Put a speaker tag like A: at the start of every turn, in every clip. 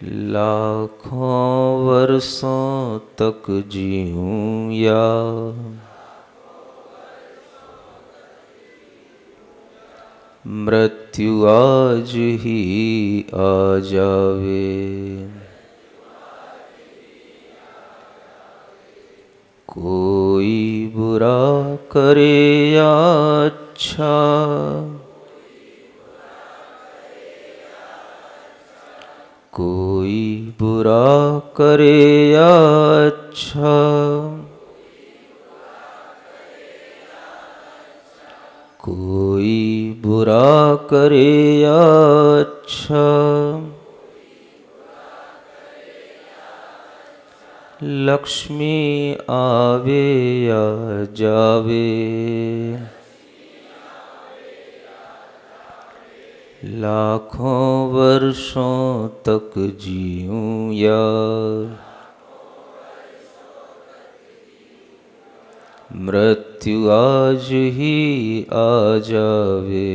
A: लाखों वर्षों तक जीऊं या मृत्यु आज ही आ जावे। कोई बुरा करे या अच्छा, कोई बुरा करे या अच्छा, कोई बुरा करे या अच्छा, लक्ष्मी आवे या जावे, लाखों वर्षों तक जीऊं या मृत्यु आज ही आ जावे।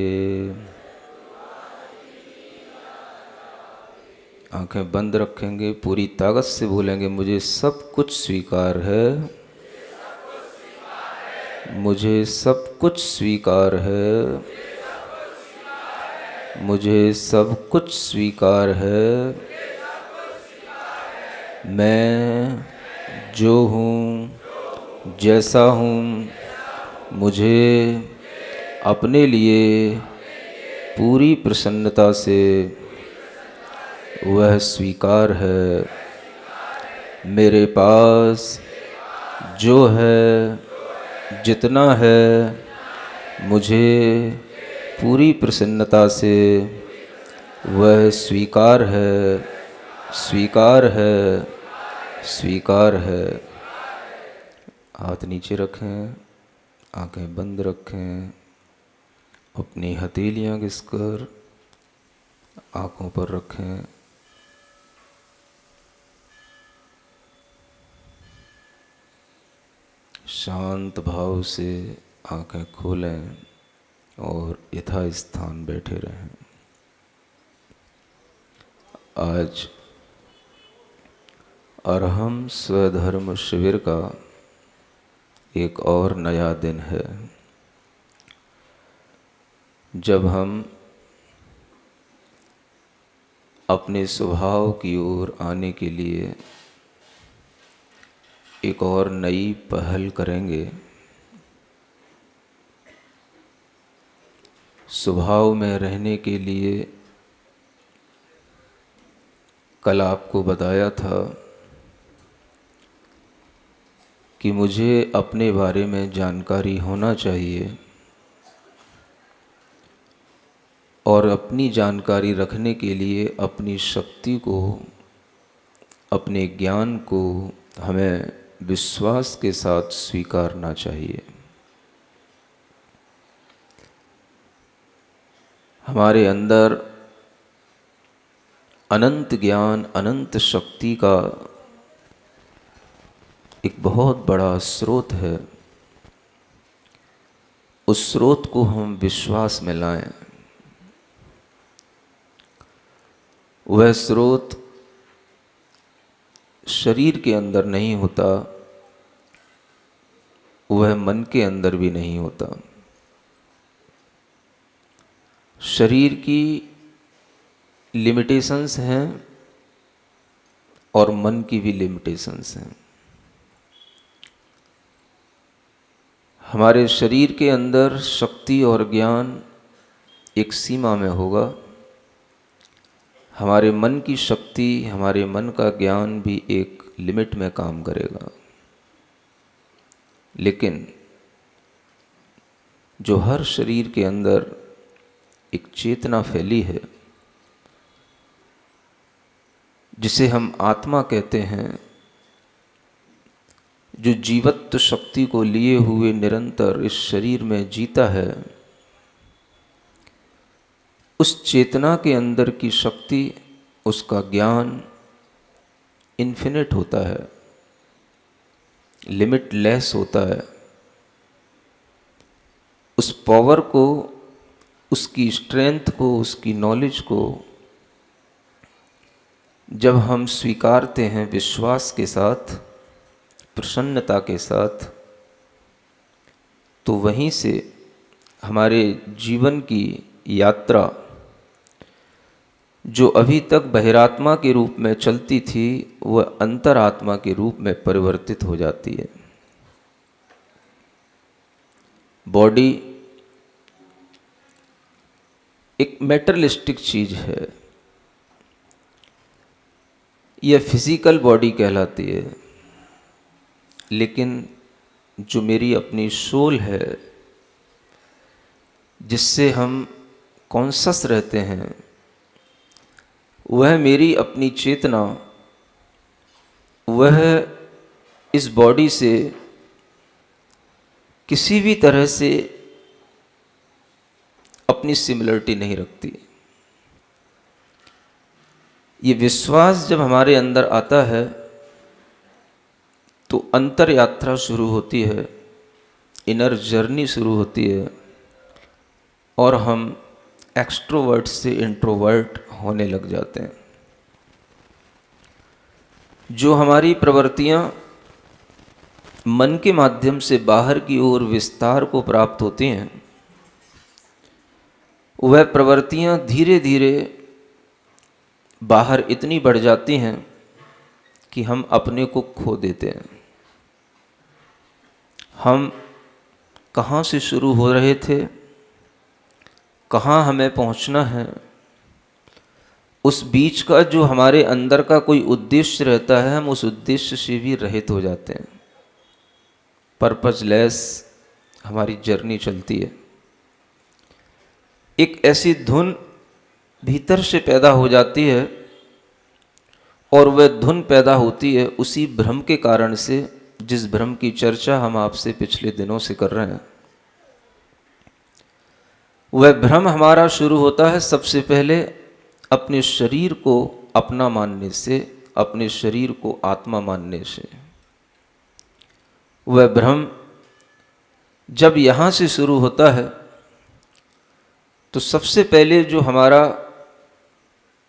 A: आंखें बंद रखेंगे, पूरी ताकत से बोलेंगे, मुझे सब कुछ स्वीकार है, मुझे सब कुछ स्वीकार है, मुझे सब कुछ स्वीकार है। मैं जो हूँ, जैसा हूँ, मुझे अपने लिए पूरी प्रसन्नता से वह स्वीकार है। मेरे पास जो है, जितना है, मुझे पूरी प्रसन्नता से वह स्वीकार है, स्वीकार है, स्वीकार है। हाथ नीचे रखें, आंखें बंद रखें, अपनी हथेलियां घिसकर आंखों पर रखें। शांत भाव से आंखें खोलें और यथास्थान बैठे रहें। आज अरहम स्वधर्म शिविर का एक और नया दिन है, जब हम अपने स्वभाव की ओर आने के लिए एक और नई पहल करेंगे। स्वभाव में रहने के लिए कल आपको बताया था कि मुझे अपने बारे में जानकारी होना चाहिए और अपनी जानकारी रखने के लिए अपनी शक्ति को, अपने ज्ञान को हमें विश्वास के साथ स्वीकारना चाहिए। हमारे अंदर अनंत ज्ञान, अनंत शक्ति का एक बहुत बड़ा स्रोत है। उस स्रोत को हम विश्वास में लाएं। वह स्रोत शरीर के अंदर नहीं होता, वह मन के अंदर भी नहीं होता। शरीर की लिमिटेशंस हैं और मन की भी लिमिटेशंस हैं। हमारे शरीर के अंदर शक्ति और ज्ञान एक सीमा में होगा। हमारे मन की शक्ति, हमारे मन का ज्ञान भी एक लिमिट में काम करेगा। लेकिन जो हर शरीर के अंदर एक चेतना फैली है, जिसे हम आत्मा कहते हैं, जो जीवत्व शक्ति को लिए हुए निरंतर इस शरीर में जीता है, उस चेतना के अंदर की शक्ति, उसका ज्ञान इन्फिनिट होता है, लिमिटलेस होता है। उस पावर को, उसकी स्ट्रेंथ को, उसकी नॉलेज को जब हम स्वीकारते हैं विश्वास के साथ, प्रसन्नता के साथ, तो वहीं से हमारे जीवन की यात्रा जो अभी तक बहिरात्मा के रूप में चलती थी वह अंतरात्मा के रूप में परिवर्तित हो जाती है। बॉडी एक मेटरलिस्टिक चीज है, यह फिजिकल बॉडी कहलाती है, लेकिन जो मेरी अपनी सोल है जिससे हम कॉन्शस रहते हैं, वह मेरी अपनी चेतना, वह इस बॉडी से किसी भी तरह से अपनी सिमिलरिटी नहीं रखती। ये विश्वास जब हमारे अंदर आता है तो अंतर यात्रा शुरू होती है, इनर जर्नी शुरू होती है, और हम एक्सट्रोवर्ट से इंट्रोवर्ट होने लग जाते हैं। जो हमारी प्रवृत्तियां मन के माध्यम से बाहर की ओर विस्तार को प्राप्त होती हैं, वह प्रवृत्तियां धीरे धीरे बाहर इतनी बढ़ जाती हैं कि हम अपने को खो देते हैं। हम कहाँ से शुरू हो रहे थे, कहाँ हमें पहुँचना है, उस बीच का जो हमारे अंदर का कोई उद्देश्य रहता है, हम उस उद्देश्य से भी रहित हो जाते हैं। पर्पजलेस हमारी जर्नी चलती है। एक ऐसी धुन भीतर से पैदा हो जाती है, और वह धुन पैदा होती है उसी भ्रम के कारण से जिस भ्रम की चर्चा हम आपसे पिछले दिनों से कर रहे हैं। वह भ्रम हमारा शुरू होता है सबसे पहले अपने शरीर को अपना मानने से, अपने शरीर को आत्मा मानने से। वह भ्रम जब यहाँ से शुरू होता है तो सबसे पहले जो हमारा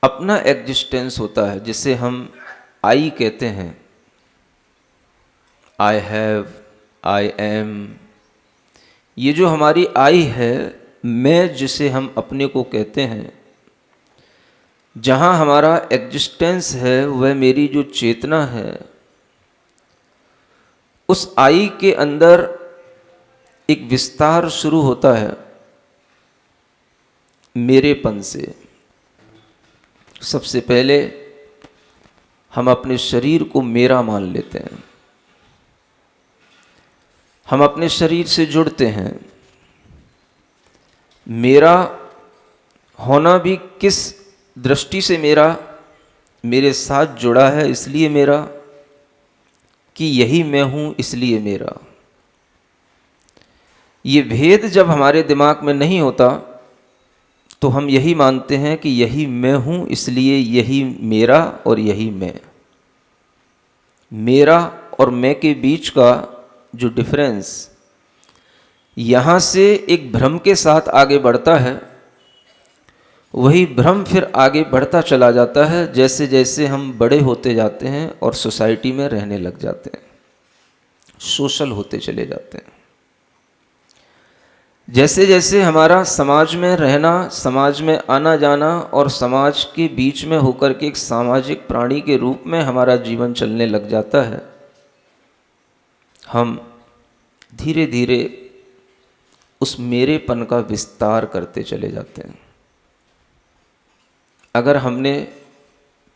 A: अपना एग्जिस्टेंस होता है, जिसे हम आई कहते हैं, आई हैव, आई एम, ये जो हमारी आई है, मैं जिसे हम अपने को कहते हैं, जहाँ हमारा एग्जिस्टेंस है, वह मेरी जो चेतना है, उस आई के अंदर एक विस्तार शुरू होता है मेरेपन से। सबसे पहले हम अपने शरीर को मेरा मान लेते हैं, हम अपने शरीर से जुड़ते हैं। मेरा होना भी किस दृष्टि से मेरा मेरे साथ जुड़ा है, इसलिए मेरा, कि यही मैं हूँ इसलिए मेरा। ये भेद जब हमारे दिमाग में नहीं होता तो हम यही मानते हैं कि यही मैं हूँ इसलिए यही मेरा और यही मैं। मेरा और मैं के बीच का जो डिफरेंस यहाँ से एक भ्रम के साथ आगे बढ़ता है, वही भ्रम फिर आगे बढ़ता चला जाता है जैसे जैसे हम बड़े होते जाते हैं और सोसाइटी में रहने लग जाते हैं, सोशल होते चले जाते हैं। जैसे जैसे हमारा समाज में रहना, समाज में आना जाना और समाज के बीच में होकर के एक सामाजिक प्राणी के रूप में हमारा जीवन चलने लग जाता है, हम धीरे धीरे उस मेरेपन का विस्तार करते चले जाते हैं। अगर हमने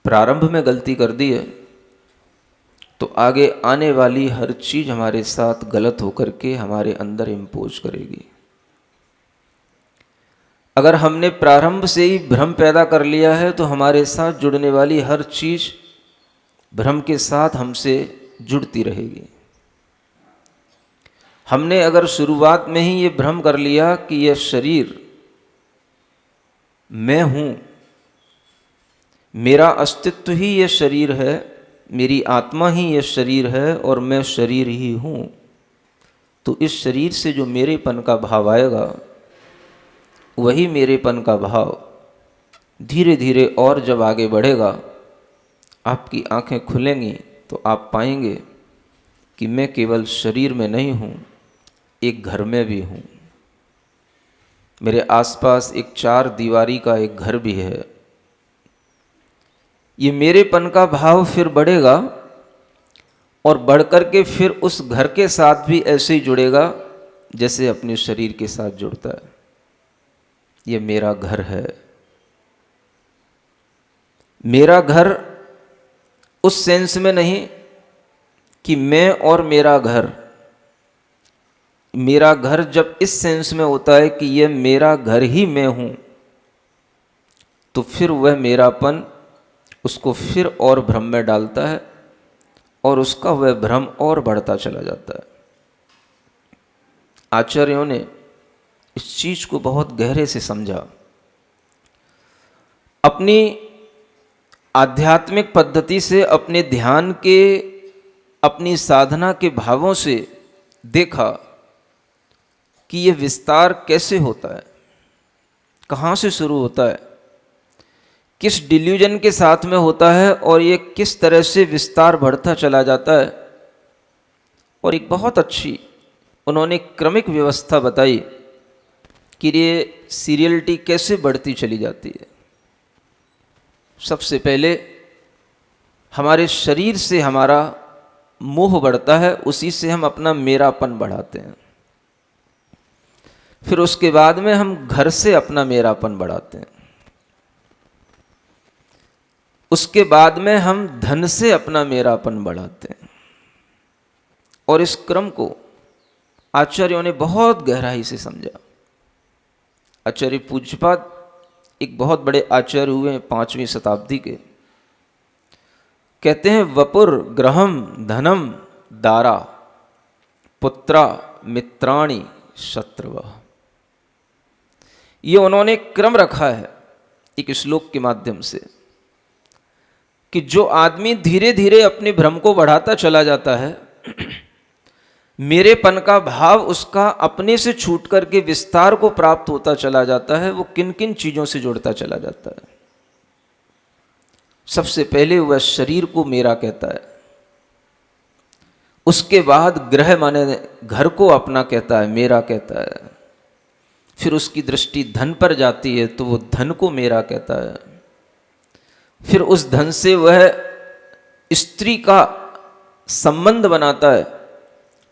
A: प्रारंभ में गलती कर दी है तो आगे आने वाली हर चीज़ हमारे साथ गलत होकर के हमारे अंदर इम्पोज करेगी। अगर हमने प्रारंभ से ही भ्रम पैदा कर लिया है तो हमारे साथ जुड़ने वाली हर चीज़ भ्रम के साथ हमसे जुड़ती रहेगी। हमने अगर शुरुआत में ही ये भ्रम कर लिया कि यह शरीर मैं हूँ, मेरा अस्तित्व ही ये शरीर है, मेरी आत्मा ही ये शरीर है और मैं शरीर ही हूँ, तो इस शरीर से जो मेरेपन का भाव आएगा, वही मेरेपन का भाव धीरे धीरे और जब आगे बढ़ेगा आपकी आंखें खुलेंगी तो आप पाएंगे कि मैं केवल शरीर में नहीं हूँ, एक घर में भी हूँ। मेरे आसपास एक 4 दीवारी का एक घर भी है। ये मेरेपन का भाव फिर बढ़ेगा और बढ़कर के फिर उस घर के साथ भी ऐसे ही जुड़ेगा जैसे अपने शरीर के साथ जुड़ता है। ये मेरा घर है। मेरा घर उस सेंस में नहीं कि मैं और मेरा घर। मेरा घर जब इस सेंस में होता है कि यह मेरा घर ही मैं हूं, तो फिर वह मेरापन उसको फिर और भ्रम में डालता है और उसका वह भ्रम और बढ़ता चला जाता है। आचार्यों ने इस चीज को बहुत गहरे से समझा। अपनी आध्यात्मिक पद्धति से, अपने ध्यान के, अपनी साधना के भावों से देखा कि यह विस्तार कैसे होता है, कहाँ से शुरू होता है, किस डिल्यूजन के साथ में होता है और ये किस तरह से विस्तार बढ़ता चला जाता है। और एक बहुत अच्छी उन्होंने क्रमिक व्यवस्था बताई कि ये सीरियलिटी कैसे बढ़ती चली जाती है। सबसे पहले हमारे शरीर से हमारा मोह बढ़ता है, उसी से हम अपना मेरापन बढ़ाते हैं। फिर उसके बाद में हम घर से अपना मेरापन बढ़ाते हैं। उसके बाद में हम धन से अपना मेरापन बढ़ाते हैं। और इस क्रम को आचार्यों ने बहुत गहराई से समझा। आचार्य पूज्यपाद एक बहुत बड़े आचार्य हुए 5वीं शताब्दी के, कहते हैं वपुर ग्रहम धनम दारा पुत्रा मित्राणि शत्रवः। ये उन्होंने क्रम रखा है एक श्लोक के माध्यम से कि जो आदमी धीरे धीरे अपने भ्रम को बढ़ाता चला जाता है, मेरेपन का भाव उसका अपने से छूट करके विस्तार को प्राप्त होता चला जाता है, वो किन किन चीजों से जुड़ता चला जाता है। सबसे पहले वह शरीर को मेरा कहता है, उसके बाद ग्रह माने घर को अपना कहता है, मेरा कहता है। फिर उसकी दृष्टि धन पर जाती है तो वो धन को मेरा कहता है। फिर उस धन से वह स्त्री का संबंध बनाता है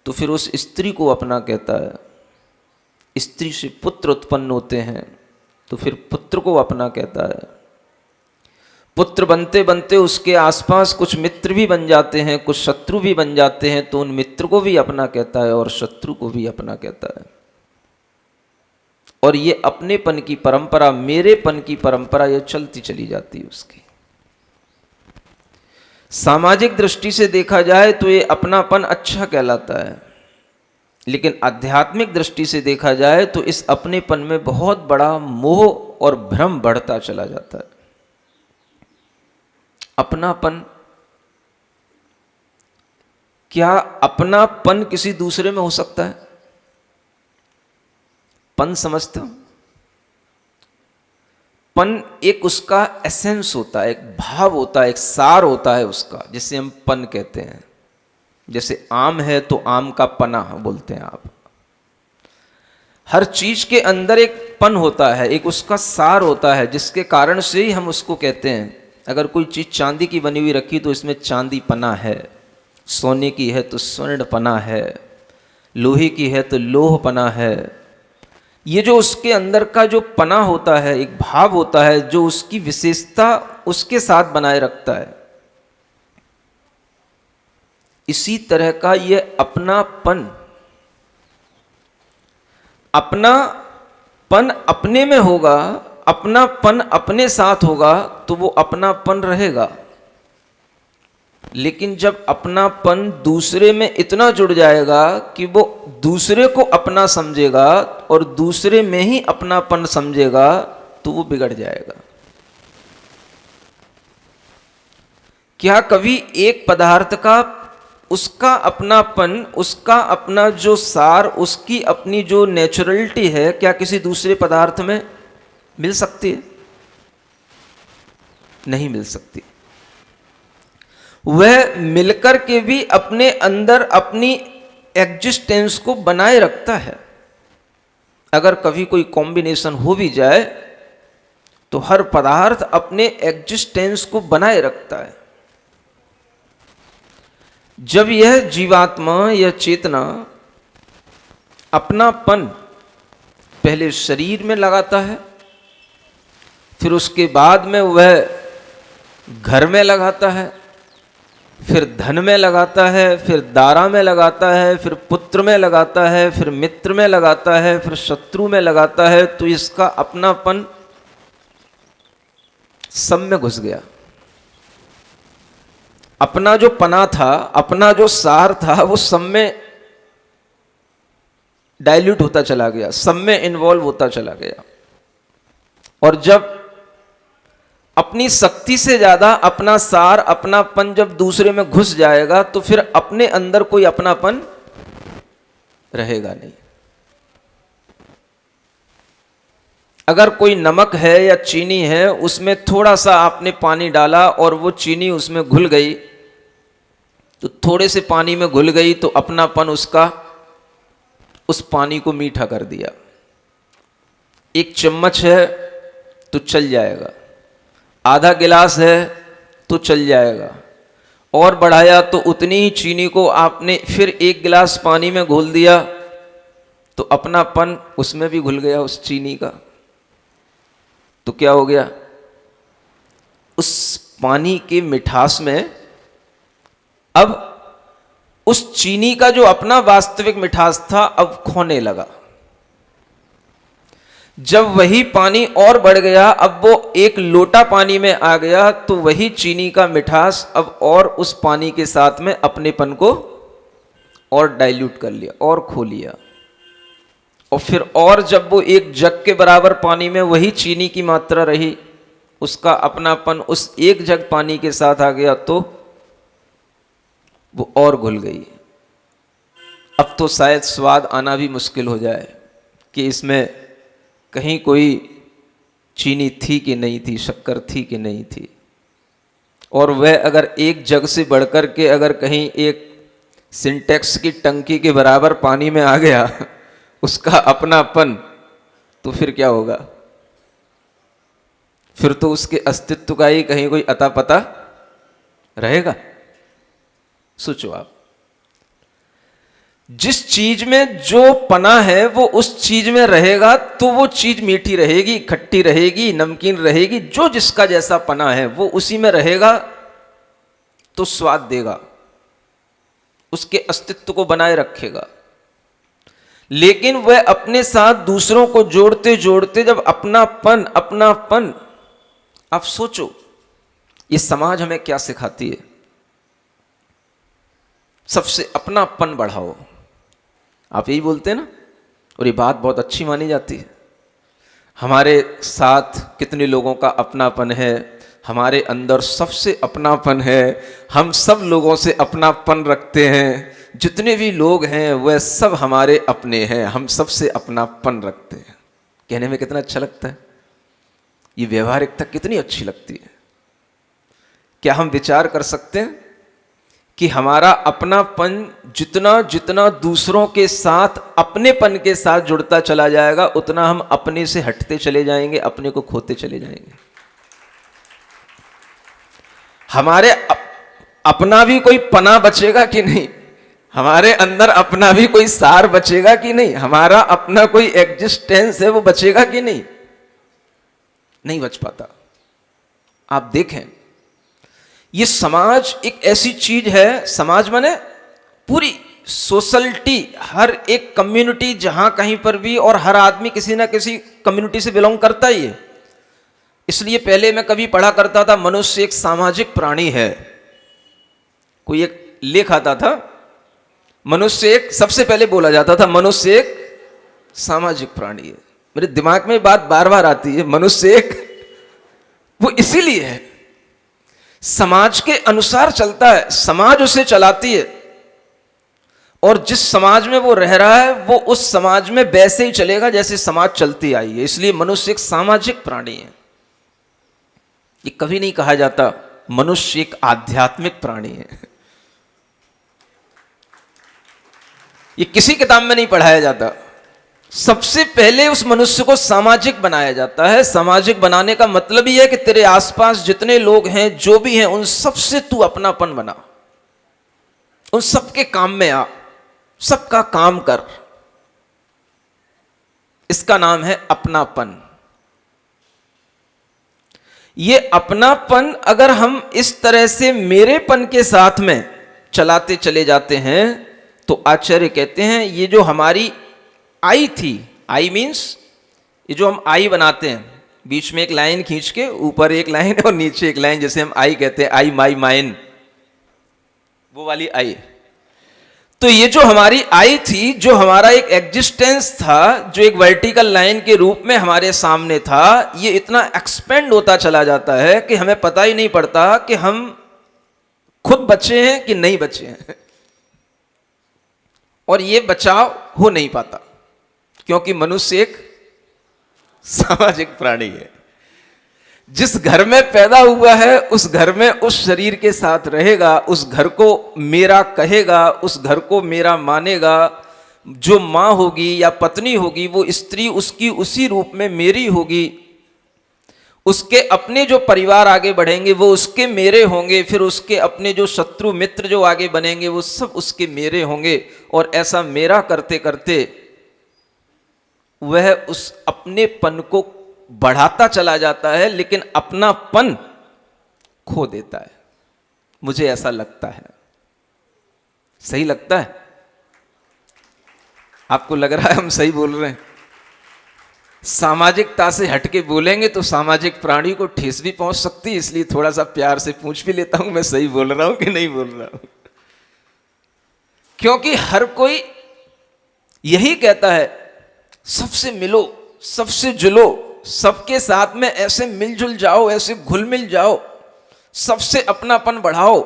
A: तो फिर उस स्त्री को अपना कहता है। स्त्री से पुत्र उत्पन्न होते हैं तो फिर पुत्र को अपना कहता है। पुत्र बनते बनते उसके आसपास कुछ मित्र भी बन जाते हैं, कुछ शत्रु भी बन जाते हैं, तो उन मित्र को भी अपना कहता है और शत्रु को भी अपना कहता है। और ये अपनेपन की परंपरा, मेरेपन की परंपरा, ये चलती चली जाती है उसकी। सामाजिक दृष्टि से देखा जाए तो ये अपनापन अच्छा कहलाता है, लेकिन आध्यात्मिक दृष्टि से देखा जाए तो इस अपनेपन में बहुत बड़ा मोह और भ्रम बढ़ता चला जाता है। अपनापन, क्या अपनापन किसी दूसरे में हो सकता है? पन समझते हो? पन एक उसका एसेंस होता है, एक भाव होता है, एक सार होता है उसका, जिसे हम पन कहते हैं। जैसे आम है तो आम का पना बोलते हैं आप। हर चीज के अंदर एक पन होता है, एक उसका सार होता है, जिसके कारण से ही हम उसको कहते हैं। अगर कोई चीज चांदी की बनी हुई रखी तो इसमें चांदी पना है, सोने की है तो स्वर्ण पना है, लोहे की है तो लोह पना है। ये जो उसके अंदर का जो पना होता है, एक भाव होता है जो उसकी विशेषता उसके साथ बनाए रखता है। इसी तरह का ये अपनापन, अपनापन अपने में होगा, अपनापन अपने साथ होगा तो वो अपनापन रहेगा। लेकिन जब अपनापन दूसरे में इतना जुड़ जाएगा कि वो दूसरे को अपना समझेगा और दूसरे में ही अपनापन समझेगा तो वो बिगड़ जाएगा। क्या कभी एक पदार्थ का उसका अपनापन, उसका अपना जो सार, उसकी अपनी जो नेचुरलिटी है, क्या किसी दूसरे पदार्थ में मिल सकती है? नहीं मिल सकती। वह मिलकर के भी अपने अंदर अपनी एग्जिस्टेंस को बनाए रखता है। अगर कभी कोई कॉम्बिनेशन हो भी जाए तो हर पदार्थ अपने एग्जिस्टेंस को बनाए रखता है। जब यह जीवात्मा या चेतना अपनापन पहले शरीर में लगाता है, फिर उसके बाद में वह घर में लगाता है, फिर धन में लगाता है, फिर दारा में लगाता है, फिर पुत्र में लगाता है, फिर मित्र में लगाता है, फिर शत्रु में लगाता है, तो इसका अपनापन सब में घुस गया। अपना जो पना था, अपना जो सार था, वो सब में डाइल्यूट होता चला गया, सब में इन्वॉल्व होता चला गया। और जब अपनी शक्ति से ज्यादा अपना सार, अपनापन जब दूसरे में घुस जाएगा तो फिर अपने अंदर कोई अपनापन रहेगा नहीं। अगर कोई नमक है या चीनी है, उसमें थोड़ा सा आपने पानी डाला और वो चीनी उसमें घुल गई, तो थोड़े से पानी में घुल गई तो अपनापन उसका उस पानी को मीठा कर दिया। एक चम्मच है तो चल जाएगा, आधा गिलास है तो चल जाएगा, और बढ़ाया तो उतनी ही चीनी को आपने फिर एक गिलास पानी में घोल दिया तो अपनापन उसमें भी घुल गया उस चीनी का। तो क्या हो गया, उस पानी की मिठास में अब उस चीनी का जो अपना वास्तविक मिठास था अब खोने लगा। जब वही पानी और बढ़ गया, अब वो एक लोटा पानी में आ गया, तो वही चीनी का मिठास अब और उस पानी के साथ में अपनेपन को और डाइल्यूट कर लिया और खो लिया। और फिर और जब वो एक जग के बराबर पानी में वही चीनी की मात्रा रही, उसका अपनापन उस एक जग पानी के साथ आ गया तो वो और घुल गई। अब तो शायद स्वाद आना भी मुश्किल हो जाए कि इसमें कहीं कोई चीनी थी कि नहीं थी, शक्कर थी कि नहीं थी। और वह अगर एक जग से बढ़कर के अगर कहीं एक सिंटेक्स की टंकी के बराबर पानी में आ गया उसका अपनापन, तो फिर क्या होगा? फिर तो उसके अस्तित्व का ही कहीं कोई अता पता रहेगा। सोचो आप, जिस चीज में जो पना है वो उस चीज में रहेगा तो वो चीज मीठी रहेगी, खट्टी रहेगी, नमकीन रहेगी। जो जिसका जैसा पना है वो उसी में रहेगा तो स्वाद देगा, उसके अस्तित्व को बनाए रखेगा। लेकिन वह अपने साथ दूसरों को जोड़ते जोड़ते जब अपनापन, आप सोचो ये समाज हमें क्या सिखाती है? सबसे अपनापन बढ़ाओ, आप यही बोलते हैं ना, और ये बात बहुत अच्छी मानी जाती है। हमारे साथ कितने लोगों का अपनापन है, हमारे अंदर सबसे अपनापन है, हम सब लोगों से अपनापन रखते हैं, जितने भी लोग हैं वह सब हमारे अपने हैं, हम सबसे अपनापन रखते हैं। कहने में कितना अच्छा लगता है, ये व्यवहारिकता कितनी अच्छी लगती है। क्या हम विचार कर सकते हैं कि हमारा अपनापन जितना जितना दूसरों के साथ अपनेपन के साथ जुड़ता चला जाएगा, उतना हम अपने से हटते चले जाएंगे, अपने को खोते चले जाएंगे। हमारे अपना भी कोई पना बचेगा कि नहीं? हमारे अंदर अपना भी कोई सार बचेगा कि नहीं? हमारा अपना कोई एग्जिस्टेंस है वो बचेगा कि नहीं? नहीं बच पाता। आप देखें, ये समाज एक ऐसी चीज है, समाज माने पूरी सोशलिटी, हर एक कम्युनिटी जहां कहीं पर भी, और हर आदमी किसी ना किसी कम्युनिटी से बिलोंग करता ही है। इसलिए पहले मैं कभी पढ़ा करता था, मनुष्य एक सामाजिक प्राणी है। कोई एक लेख आता था, मनुष्य एक, सबसे पहले बोला जाता था मनुष्य एक सामाजिक प्राणी है। मेरे दिमाग में बात बार बार आती है, मनुष्य एक, वो इसीलिए है, समाज के अनुसार चलता है, समाज उसे चलाती है, और जिस समाज में वो रह रहा है वो उस समाज में वैसे ही चलेगा जैसे समाज चलती आई है। इसलिए मनुष्य एक सामाजिक प्राणी है। ये कभी नहीं कहा जाता मनुष्य एक आध्यात्मिक प्राणी है। ये किसी किताब में नहीं पढ़ाया जाता। सबसे पहले उस मनुष्य को सामाजिक बनाया जाता है। सामाजिक बनाने का मतलब ही है कि तेरे आसपास जितने लोग हैं, जो भी हैं, उन सबसे तू अपनापन बना, उन सबके काम में आ, सबका काम कर। इसका नाम है अपनापन। ये अपनापन अगर हम इस तरह से मेरेपन के साथ में चलाते चले जाते हैं तो आचार्य कहते हैं ये जो हमारी आई थी, आई मीन्स ये जो हम आई बनाते हैं, बीच में एक लाइन खींच के ऊपर एक लाइन और नीचे एक लाइन, जैसे हम आई कहते हैं, आई माई माइन, वो वाली आई। तो ये जो हमारी आई थी, जो हमारा एक एग्जिस्टेंस था, जो एक वर्टिकल लाइन के रूप में हमारे सामने था, ये इतना एक्सपेंड होता चला जाता है कि हमें पता ही नहीं पड़ता कि हम खुद बचे हैं कि नहीं बचे हैं। और ये बचाव हो नहीं पाता क्योंकि मनुष्य एक सामाजिक प्राणी है। जिस घर में पैदा हुआ है उस घर में उस शरीर के साथ रहेगा, उस घर को मेरा कहेगा, उस घर को मेरा मानेगा। जो माँ होगी या पत्नी होगी वो स्त्री उसकी उसी रूप में मेरी होगी। उसके अपने जो परिवार आगे बढ़ेंगे वो उसके मेरे होंगे, फिर उसके अपने जो शत्रु मित्र जो आगे बनेंगे वो सब उसके मेरे होंगे। और ऐसा मेरा करते करते वह उस अपनेपन को बढ़ाता चला जाता है, लेकिन अपनापन खो देता है। मुझे ऐसा लगता है। सही लगता है? आपको लग रहा है हम सही बोल रहे हैं? सामाजिकता से हटके बोलेंगे तो सामाजिक प्राणी को ठेस भी पहुंच सकती है, इसलिए थोड़ा सा प्यार से पूछ भी लेता हूं मैं सही बोल रहा हूं कि नहीं बोल रहा हूं। क्योंकि हर कोई यही कहता है, सबसे मिलो, सबसे जुलो, सबके साथ में ऐसे मिलजुल जाओ, ऐसे घुल मिल जाओ, सबसे अपनापन बढ़ाओ,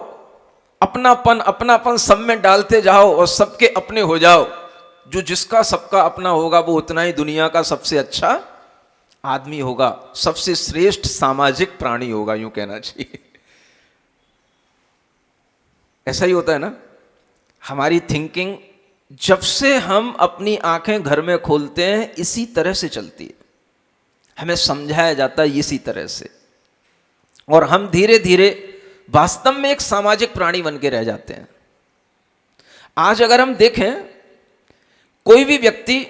A: अपनापन अपनापन सब में डालते जाओ और सबके अपने हो जाओ। जो जिसका सबका अपना होगा वो उतना ही दुनिया का सबसे अच्छा आदमी होगा, सबसे श्रेष्ठ सामाजिक प्राणी होगा, यूं कहना चाहिए। ऐसा ही होता है ना हमारी थिंकिंग। जब से हम अपनी आंखें घर में खोलते हैं इसी तरह से चलती है, हमें समझाया जाता है इसी तरह से, और हम धीरे धीरे वास्तव में एक सामाजिक प्राणी बन के रह जाते हैं। आज अगर हम देखें, कोई भी व्यक्ति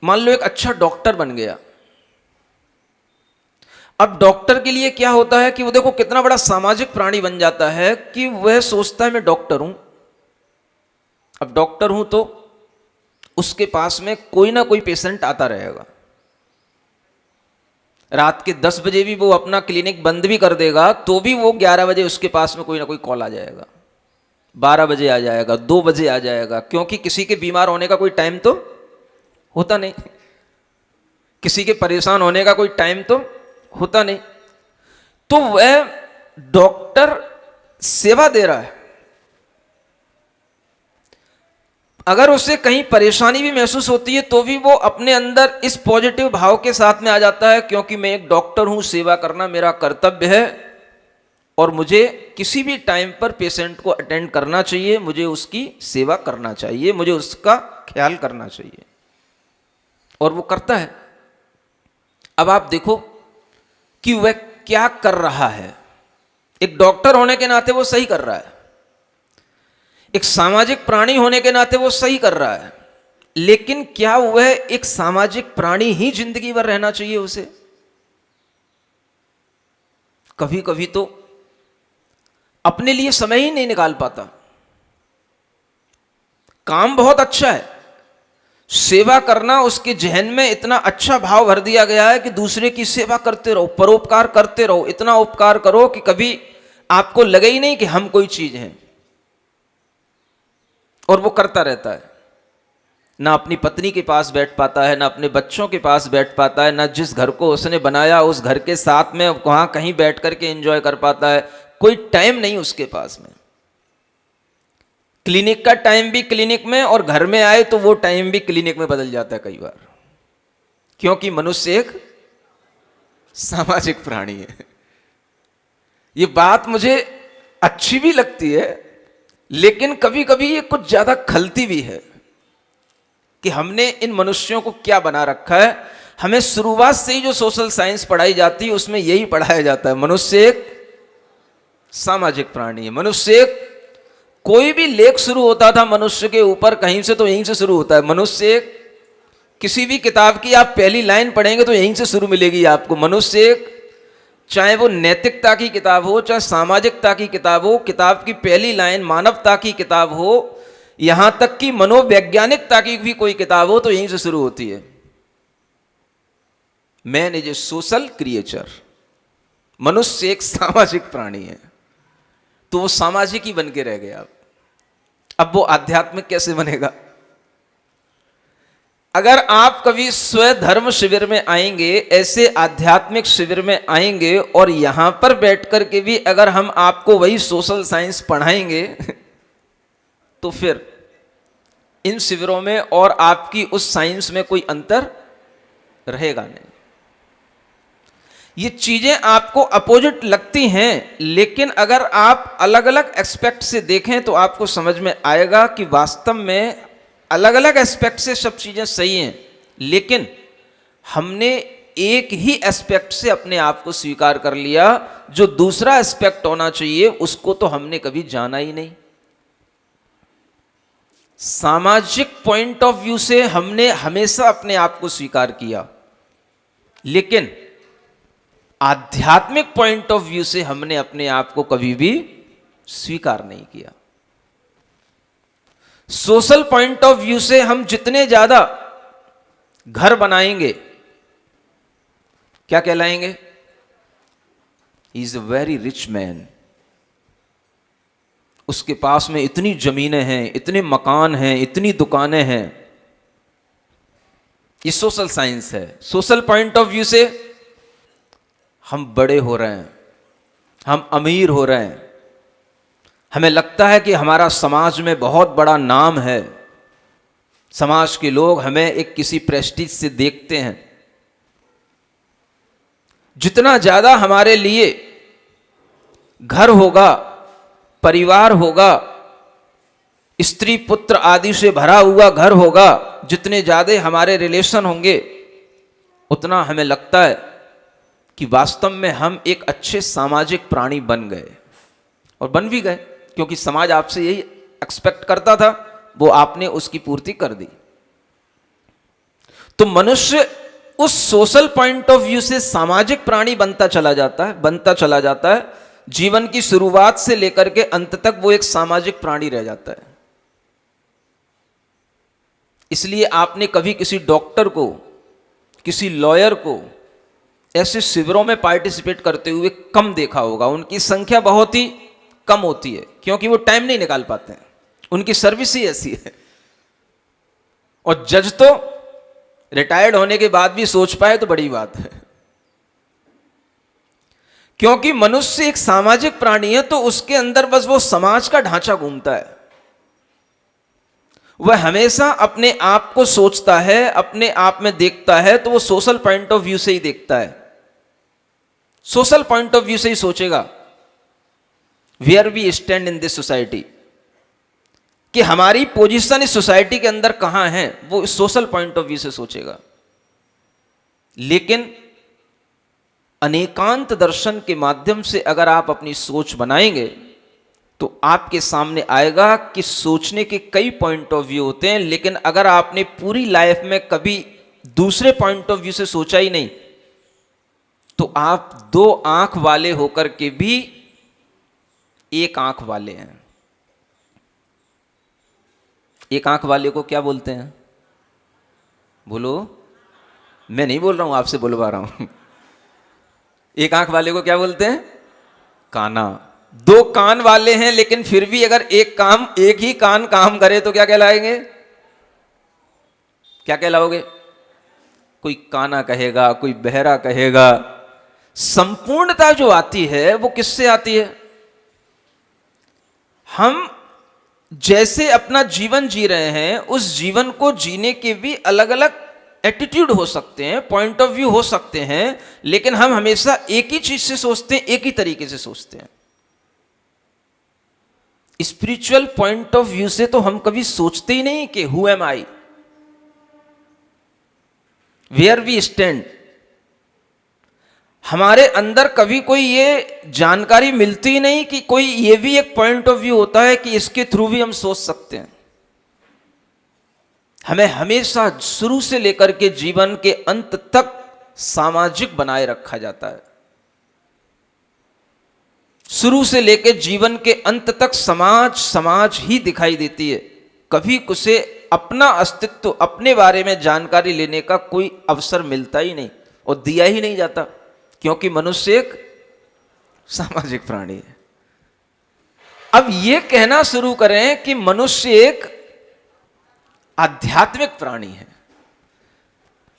A: मान लो एक अच्छा डॉक्टर बन गया। अब डॉक्टर के लिए क्या होता है कि वो देखो कितना बड़ा सामाजिक प्राणी बन जाता है कि वह सोचता है मैं डॉक्टर हूं। अब डॉक्टर हूं तो उसके पास में कोई ना कोई पेशेंट आता रहेगा। रात के 10 बजे भी वो अपना क्लिनिक बंद भी कर देगा तो भी वो 11 बजे उसके पास में कोई ना कोई कॉल आ जाएगा, 12 बजे आ जाएगा, 2 बजे आ जाएगा, क्योंकि किसी के बीमार होने का कोई टाइम तो होता नहीं, किसी के परेशान होने का कोई टाइम तो होता नहीं। तो वह डॉक्टर सेवा दे रहा है। अगर उसे कहीं परेशानी भी महसूस होती है तो भी वो अपने अंदर इस पॉजिटिव भाव के साथ में आ जाता है, क्योंकि मैं एक डॉक्टर हूं, सेवा करना मेरा कर्तव्य है और मुझे किसी भी टाइम पर पेशेंट को अटेंड करना चाहिए, मुझे उसकी सेवा करना चाहिए, मुझे उसका ख्याल करना चाहिए, और वो करता है। अब आप देखो कि वह क्या कर रहा है। एक डॉक्टर होने के नाते वो सही कर रहा है, एक सामाजिक प्राणी होने के नाते वो सही कर रहा है, लेकिन क्या वह एक सामाजिक प्राणी ही जिंदगी भर रहना चाहिए उसे? कभी कभी तो अपने लिए समय ही नहीं निकाल पाता। काम बहुत अच्छा है, सेवा करना उसके जहन में इतना अच्छा भाव भर दिया गया है कि दूसरे की सेवा करते रहो, परोपकार करते रहो, इतना उपकार करो कि कभी आपको लगे ही नहीं कि हम कोई चीज हैं। और वो करता रहता है, ना अपनी पत्नी के पास बैठ पाता है, ना अपने बच्चों के पास बैठ पाता है, ना जिस घर को उसने बनाया उस घर के साथ में वहां कहीं बैठ करके एंजॉय कर पाता है। कोई टाइम नहीं उसके पास में। क्लिनिक का टाइम भी क्लिनिक में, और घर में आए तो वो टाइम भी क्लिनिक में बदल जाता है कई बार, क्योंकि मनुष्य एक सामाजिक प्राणी है। ये बात मुझे अच्छी भी लगती है, लेकिन कभी कभी ये कुछ ज्यादा खलती भी है कि हमने इन मनुष्यों को क्या बना रखा है। हमें शुरुआत से ही जो सोशल साइंस पढ़ाई जाती है उसमें यही पढ़ाया जाता है, मनुष्य एक सामाजिक प्राणी है। मनुष्य एक, कोई भी लेख शुरू होता था मनुष्य के ऊपर कहीं से तो यहीं से शुरू होता है। मनुष्य एक, किसी भी किताब की आप पहली लाइन पढ़ेंगे तो यहीं से शुरू मिलेगी आपको। मनुष्य एक, चाहे वो नैतिकता की किताब हो, चाहे सामाजिकता की किताब हो, किताब की पहली लाइन मानवता की किताब हो, यहां तक कि मनोवैज्ञानिकता की भी कोई किताब हो तो यहीं से शुरू होती है। Man is a social creature, मनुष्य एक सामाजिक प्राणी है। तो वो सामाजिक ही बन के रह गया। अब वो आध्यात्मिक कैसे बनेगा? अगर आप कभी स्वधर्म शिविर में आएंगे, ऐसे आध्यात्मिक शिविर में आएंगे और यहां पर बैठ करके भी अगर हम आपको वही सोशल साइंस पढ़ाएंगे तो फिर इन शिविरों में और आपकी उस साइंस में कोई अंतर रहेगा नहीं। ये चीजें आपको अपोजिट लगती हैं, लेकिन अगर आप अलग अलग एस्पेक्ट से देखें तो आपको समझ में आएगा कि वास्तव में अलग अलग एस्पेक्ट से सब चीजें सही हैं, लेकिन हमने एक ही एस्पेक्ट से अपने आप को स्वीकार कर लिया। जो दूसरा एस्पेक्ट होना चाहिए उसको तो हमने कभी जाना ही नहीं। सामाजिक पॉइंट ऑफ व्यू से हमने हमेशा अपने आप को स्वीकार किया, लेकिन आध्यात्मिक पॉइंट ऑफ व्यू से हमने अपने आप को कभी भी स्वीकार नहीं किया। सोशल पॉइंट ऑफ व्यू से हम जितने ज्यादा घर बनाएंगे, क्या कहलाएंगे? He is a very rich man. उसके पास में इतनी जमीनें हैं, इतने मकान हैं, इतनी दुकानें हैं। ये सोशल साइंस है। सोशल पॉइंट ऑफ व्यू से हम बड़े हो रहे हैं, हम अमीर हो रहे हैं, हमें लगता है कि हमारा समाज में बहुत बड़ा नाम है, समाज के लोग हमें एक किसी प्रेस्टीज से देखते हैं। जितना ज्यादा हमारे लिए घर होगा, परिवार होगा, स्त्री पुत्र आदि से भरा हुआ घर होगा, जितने ज्यादा हमारे रिलेशन होंगे, उतना हमें लगता है कि वास्तव में हम एक अच्छे सामाजिक प्राणी बन गए। और बन भी गए, क्योंकि समाज आपसे यही एक्सपेक्ट करता था, वो आपने उसकी पूर्ति कर दी। तो मनुष्य उस सोशल पॉइंट ऑफ व्यू से सामाजिक प्राणी बनता चला जाता है। जीवन की शुरुआत से लेकर के अंत तक वो एक सामाजिक प्राणी रह जाता है। इसलिए आपने कभी किसी डॉक्टर को, किसी लॉयर को ऐसे शिविरों में पार्टिसिपेट करते हुए कम देखा होगा। उनकी संख्या बहुत ही कम होती है, क्योंकि वो टाइम नहीं निकाल पाते हैं, उनकी सर्विस ही ऐसी है। और जज तो रिटायर्ड होने के बाद भी सोच पाए तो बड़ी बात है। क्योंकि मनुष्य एक सामाजिक प्राणी है, तो उसके अंदर बस वो समाज का ढांचा घूमता है। वह हमेशा अपने आप को सोचता है, अपने आप में देखता है, तो वो सोशल पॉइंट ऑफ व्यू से ही देखता है, सोशल पॉइंट ऑफ व्यू से ही सोचेगा। Where we stand in this society, कि हमारी पोजीशन इस सोसाइटी के अंदर कहां है, वो सोशल पॉइंट ऑफ व्यू से सोचेगा। लेकिन अनेकांत दर्शन के माध्यम से अगर आप अपनी सोच बनाएंगे तो आपके सामने आएगा कि सोचने के कई पॉइंट ऑफ व्यू होते हैं, लेकिन अगर आपने पूरी लाइफ में कभी दूसरे पॉइंट ऑफ व्यू से सोचा ही नहीं, तो आप दो आंख वाले होकर के भी एक आंख वाले हैं। एक आंख वाले को क्या बोलते हैं? बोलो। मैं नहीं बोल रहा हूं, आपसे बुलवा रहा हूं। एक आंख वाले को क्या बोलते हैं? काना। दो कान वाले हैं, लेकिन फिर भी अगर एक ही कान काम करे तो क्या कहलाएंगे? क्या कहलाओगे? कोई काना कहेगा, कोई बहरा कहेगा। संपूर्णता जो आती है वो किससे आती है? हम जैसे अपना जीवन जी रहे हैं, उस जीवन को जीने के भी अलग अलग एटीट्यूड हो सकते हैं, पॉइंट ऑफ व्यू हो सकते हैं, लेकिन हम हमेशा एक ही चीज से सोचते हैं, एक ही तरीके से सोचते हैं। स्पिरिचुअल पॉइंट ऑफ व्यू से तो हम कभी सोचते ही नहीं कि who am I, where we stand. हमारे अंदर कभी कोई ये जानकारी मिलती ही नहीं कि कोई ये भी एक पॉइंट ऑफ व्यू होता है कि इसके थ्रू भी हम सोच सकते हैं। हमें हमेशा शुरू से लेकर के जीवन के अंत तक सामाजिक बनाए रखा जाता है। शुरू से लेकर जीवन के अंत तक समाज ही दिखाई देती है। कभी उसे अपना अस्तित्व, अपने बारे में जानकारी लेने का कोई अवसर मिलता ही नहीं और दिया ही नहीं जाता, क्योंकि मनुष्य एक सामाजिक प्राणी है। अब यह कहना शुरू करें कि मनुष्य एक आध्यात्मिक प्राणी है,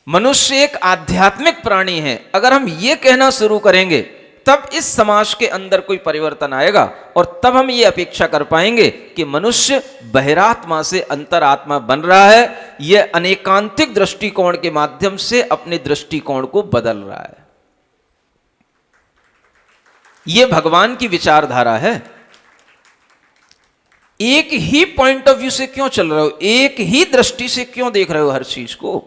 A: मनुष्य एक आध्यात्मिक प्राणी है, अगर हम यह कहना शुरू करेंगे तब इस समाज के अंदर कोई परिवर्तन आएगा और तब हम ये अपेक्षा कर पाएंगे कि मनुष्य बहिरात्मा से अंतरात्मा बन रहा है। यह अनेकांतिक दृष्टिकोण के माध्यम से अपने दृष्टिकोण को बदल रहा है। यह भगवान की विचारधारा है। एक ही पॉइंट ऑफ व्यू से क्यों चल रहे हो, एक ही दृष्टि से क्यों देख रहे हो हर चीज को?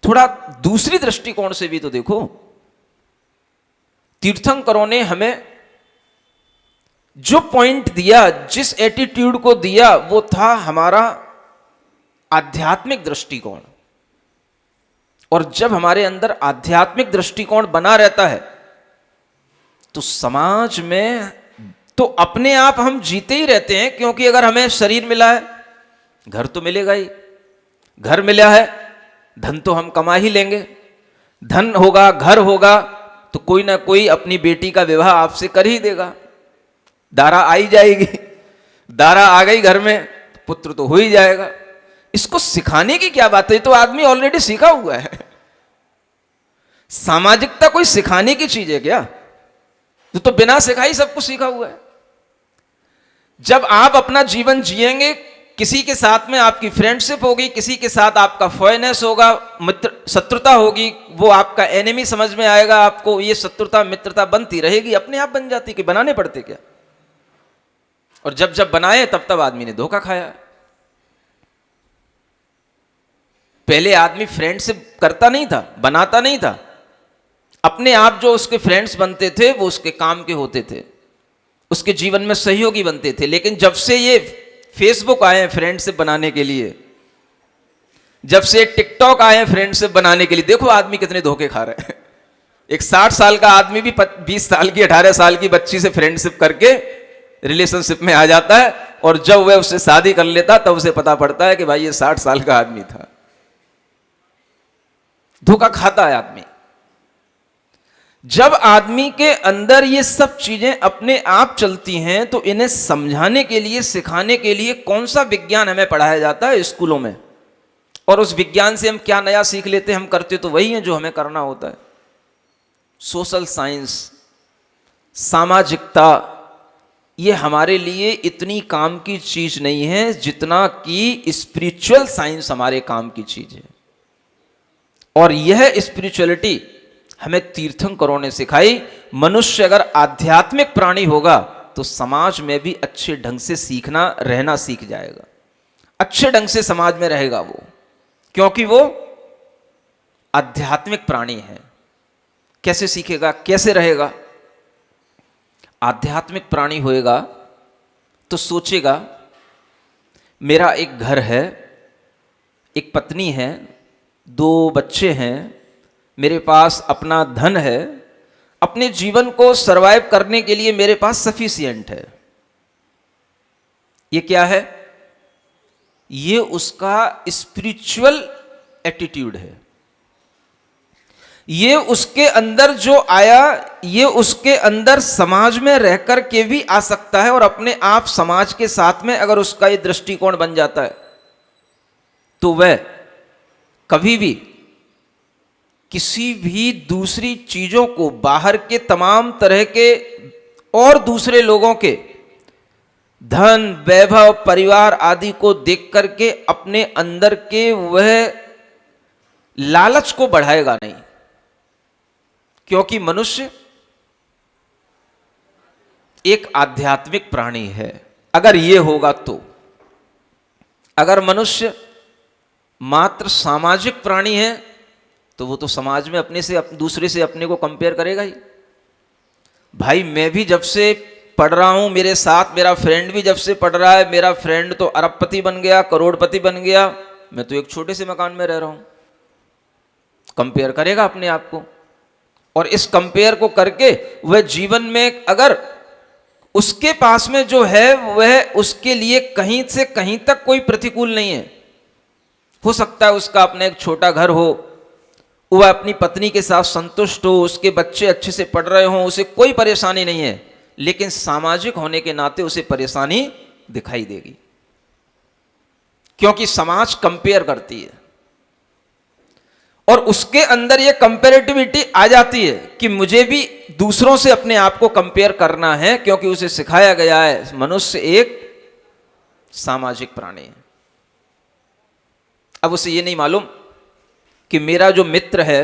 A: थोड़ा दूसरी दृष्टिकोण से भी तो देखो। तीर्थंकरों ने हमें जो पॉइंट दिया, जिस एटीट्यूड को दिया, वो था हमारा आध्यात्मिक दृष्टिकोण। और जब हमारे अंदर आध्यात्मिक दृष्टिकोण बना रहता है तो समाज में तो अपने आप हम जीते ही रहते हैं, क्योंकि अगर हमें शरीर मिला है, घर तो मिलेगा ही, घर मिला है, धन तो हम कमा ही लेंगे, धन होगा, घर होगा, तो कोई ना कोई अपनी बेटी का विवाह आपसे कर ही देगा, दारा आई जाएगी, दारा आ गई घर में, पुत्र तो हो ही जाएगा। इसको सिखाने की क्या बात है, तो आदमी ऑलरेडी सीखा हुआ है। सामाजिकता कोई सिखाने की चीज है क्या? तो बिना सिखाई सब कुछ सीखा हुआ है। जब आप अपना जीवन जिएंगे, किसी के साथ में आपकी फ्रेंडशिप होगी, किसी के साथ आपका फॉयनेस होगा, मित्र शत्रुता होगी, वो आपका एनिमी समझ में आएगा आपको। ये शत्रुता मित्रता बनती रहेगी, अपने आप बन जाती, कि बनाने पड़ते क्या? और जब जब बनाए तब आदमी ने धोखा खाया। पहले आदमी फ्रेंडशिप करता नहीं था, बनाता नहीं था, अपने आप जो उसके फ्रेंड्स बनते थे वो उसके काम के होते थे, उसके जीवन में सहयोगी बनते थे। लेकिन जब से ये फेसबुक आए हैं फ्रेंडशिप बनाने के लिए, जब से टिकटॉक आए हैं फ्रेंडशिप बनाने के लिए, देखो आदमी कितने धोखे खा रहे हैं। एक 60 साल का आदमी भी 20 साल की 18 साल की बच्ची से फ्रेंडशिप करके रिलेशनशिप में आ जाता है, और जब वह उससे शादी कर लेता तब उसे पता पड़ता है कि भाई ये 60 साल का आदमी था। धोखा खाता है आदमी। जब आदमी के अंदर ये सब चीजें अपने आप चलती हैं तो इन्हें समझाने के लिए, सिखाने के लिए कौन सा विज्ञान हमें पढ़ाया जाता है स्कूलों में, और उस विज्ञान से हम क्या नया सीख लेते हैं? हम करते तो वही है जो हमें करना होता है। सोशल साइंस, सामाजिकता, ये हमारे लिए इतनी काम की चीज नहीं है जितना कि स्पिरिचुअल साइंस हमारे काम की चीज है। और यह स्पिरिचुअलिटी हमें तीर्थंकरों ने सिखाई। मनुष्य अगर आध्यात्मिक प्राणी होगा तो समाज में भी अच्छे ढंग से सीखना, रहना सीख जाएगा, अच्छे ढंग से समाज में रहेगा वो, क्योंकि वो आध्यात्मिक प्राणी है। कैसे सीखेगा, कैसे रहेगा? आध्यात्मिक प्राणी होएगा तो सोचेगा मेरा एक घर है, एक पत्नी है, 2 बच्चे हैं, मेरे पास अपना धन है, अपने जीवन को सरवाइव करने के लिए मेरे पास सफिशिएंट है। ये क्या है? ये उसका स्पिरिचुअल एटीट्यूड है। ये उसके अंदर जो आया, ये उसके अंदर समाज में रहकर के भी आ सकता है, और अपने आप समाज के साथ में अगर उसका ये दृष्टिकोण बन जाता है तो वह कभी भी किसी भी दूसरी चीजों को, बाहर के तमाम तरह के और दूसरे लोगों के धन, वैभव, परिवार आदि को देख करके अपने अंदर के वह लालच को बढ़ाएगा नहीं, क्योंकि मनुष्य एक आध्यात्मिक प्राणी है। अगर ये होगा तो, अगर मनुष्य मात्र सामाजिक प्राणी है तो वो तो समाज में अपने से दूसरे से अपने को कंपेयर करेगा ही। भाई मैं भी जब से पढ़ रहा हूं, मेरे साथ मेरा फ्रेंड भी जब से पढ़ रहा है, मेरा फ्रेंड तो अरबपति बन गया, करोड़पति बन गया, मैं तो एक छोटे से मकान में रह रहा हूं। कंपेयर करेगा अपने आप को, और इस कंपेयर को करके वह जीवन में अगर उसके पास में जो है वह उसके लिए कहीं से कहीं तक कोई प्रतिकूल नहीं है। हो सकता है उसका अपना एक छोटा घर हो, वह अपनी पत्नी के साथ संतुष्ट हो, उसके बच्चे अच्छे से पढ़ रहे हों, उसे कोई परेशानी नहीं है, लेकिन सामाजिक होने के नाते उसे परेशानी दिखाई देगी, क्योंकि समाज कंपेयर करती है और उसके अंदर यह कंपेरेटिविटी आ जाती है कि मुझे भी दूसरों से अपने आप को कंपेयर करना है, क्योंकि उसे सिखाया गया है मनुष्य एक सामाजिक प्राणी है। अब उसे यह नहीं मालूम कि मेरा जो मित्र है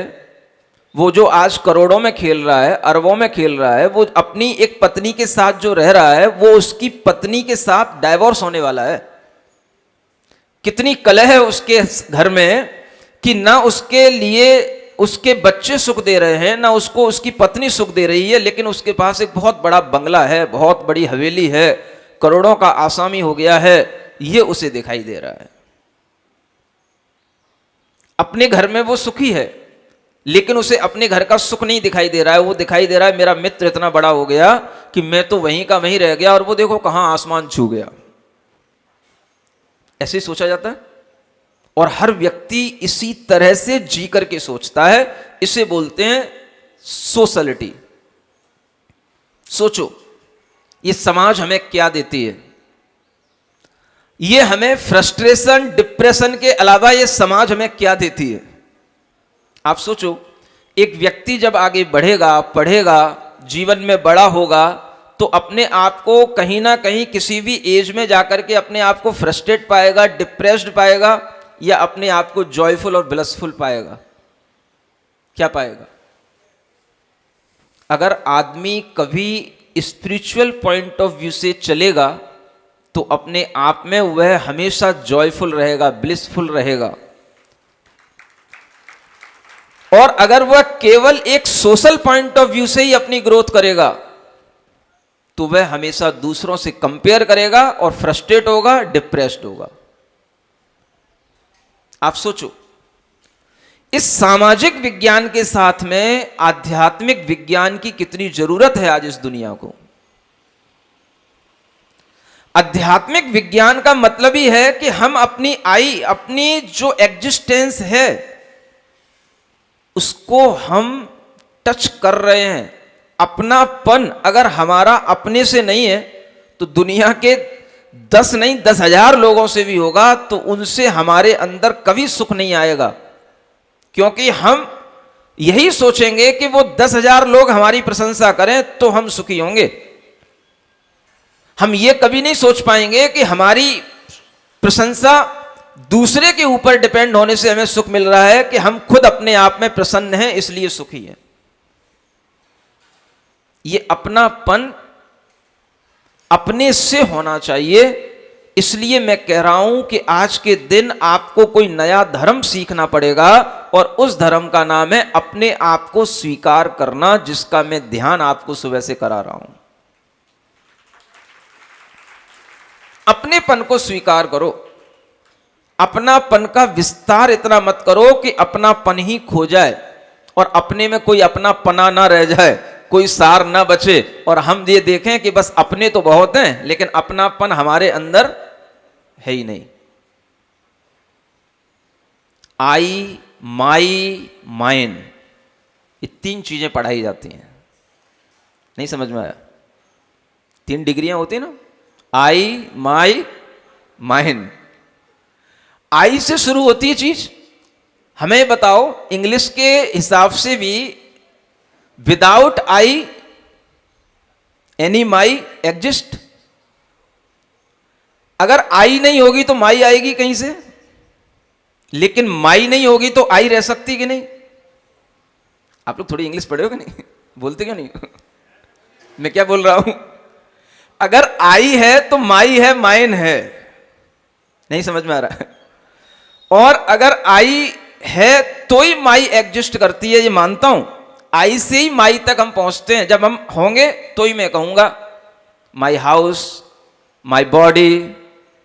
A: वो जो आज करोड़ों में खेल रहा है, अरबों में खेल रहा है, वो अपनी एक पत्नी के साथ जो रह रहा है, वो उसकी पत्नी के साथ डाइवोर्स होने वाला है। कितनी कलह है उसके घर में कि ना उसके लिए उसके बच्चे सुख दे रहे हैं, ना उसको उसकी पत्नी सुख दे रही है, लेकिन उसके पास एक बहुत बड़ा बंगला है, बहुत बड़ी हवेली है, करोड़ों का आसामी हो गया है, ये उसे दिखाई दे रहा है। अपने घर में वो सुखी है, लेकिन उसे अपने घर का सुख नहीं दिखाई दे रहा है। वो दिखाई दे रहा है मेरा मित्र इतना बड़ा हो गया कि मैं तो वहीं का वहीं रह गया और वो देखो कहां आसमान छू गया। ऐसे ही सोचा जाता है, और हर व्यक्ति इसी तरह से जी करके सोचता है। इसे बोलते हैं सोशलिटी। सोचो ये समाज हमें क्या देती है। ये हमें फ्रस्ट्रेशन, डिप्रेशन के अलावा ये समाज हमें क्या देती है। आप सोचो, एक व्यक्ति जब आगे बढ़ेगा, पढ़ेगा, जीवन में बड़ा होगा, तो अपने आप को कहीं ना कहीं किसी भी एज में जाकर के अपने आप को फ्रस्ट्रेट पाएगा, डिप्रेस्ड पाएगा, या अपने आप को जॉयफुल और ब्लिसफुल पाएगा। क्या पाएगा? अगर आदमी कभी स्पिरिचुअल पॉइंट ऑफ व्यू से चलेगा तो अपने आप में वह हमेशा जॉयफुल रहेगा, ब्लिसफुल रहेगा। और अगर वह केवल एक सोशल पॉइंट ऑफ व्यू से ही अपनी ग्रोथ करेगा तो वह हमेशा दूसरों से कंपेयर करेगा और फ्रस्ट्रेट होगा, डिप्रेस्ड होगा। आप सोचो, इस सामाजिक विज्ञान के साथ में आध्यात्मिक विज्ञान की कितनी जरूरत है आज इस दुनिया को। आध्यात्मिक विज्ञान का मतलब ही है कि हम अपनी जो एग्जिस्टेंस है उसको हम टच कर रहे हैं। अपनापन अगर हमारा अपने से नहीं है तो दुनिया के 10 नहीं 10,000 लोगों से भी होगा तो उनसे हमारे अंदर कभी सुख नहीं आएगा, क्योंकि हम यही सोचेंगे कि वो 10,000 लोग हमारी प्रशंसा करें तो हम सुखी होंगे। हम ये कभी नहीं सोच पाएंगे कि हमारी प्रशंसा दूसरे के ऊपर डिपेंड होने से हमें सुख मिल रहा है, कि हम खुद अपने आप में प्रसन्न हैं इसलिए सुखी हैं। ये अपनापन अपने से होना चाहिए। इसलिए मैं कह रहा हूं कि आज के दिन आपको कोई नया धर्म सीखना पड़ेगा, और उस धर्म का नाम है अपने आप को स्वीकार करना, जिसका मैं ध्यान आपको सुबह से करा रहा हूं। अपनेपन को स्वीकार करो। अपनापन का विस्तार इतना मत करो कि अपनापन ही खो जाए और अपने में कोई अपनापना ना रह जाए, कोई सार ना बचे, और हम ये देखें कि बस अपने तो बहुत हैं लेकिन अपनापन हमारे अंदर है ही नहीं। आई, माई, माइन, ये 3 चीजें पढ़ाई जाती हैं। नहीं समझ में आया? 3 डिग्रियां होती है ना, आई, माई, माइन। आई से शुरू होती है चीज। हमें बताओ, इंग्लिश के हिसाब से भी without I any my exist. अगर आई नहीं होगी तो माई आएगी कहीं से? लेकिन माई नहीं होगी तो आई रह सकती कि नहीं? आप लोग थोड़ी इंग्लिश पढ़े हो कि नहीं? बोलते क्यों नहीं? मैं क्या बोल रहा हूं? अगर आई है तो माई है, माइन है। नहीं समझ में आ रहा है? और अगर आई है तो ही माई एग्जिस्ट करती है, ये मानता हूं। आई से ही माई तक हम पहुंचते हैं। जब हम होंगे तो ही मैं कहूंगा my house, my body,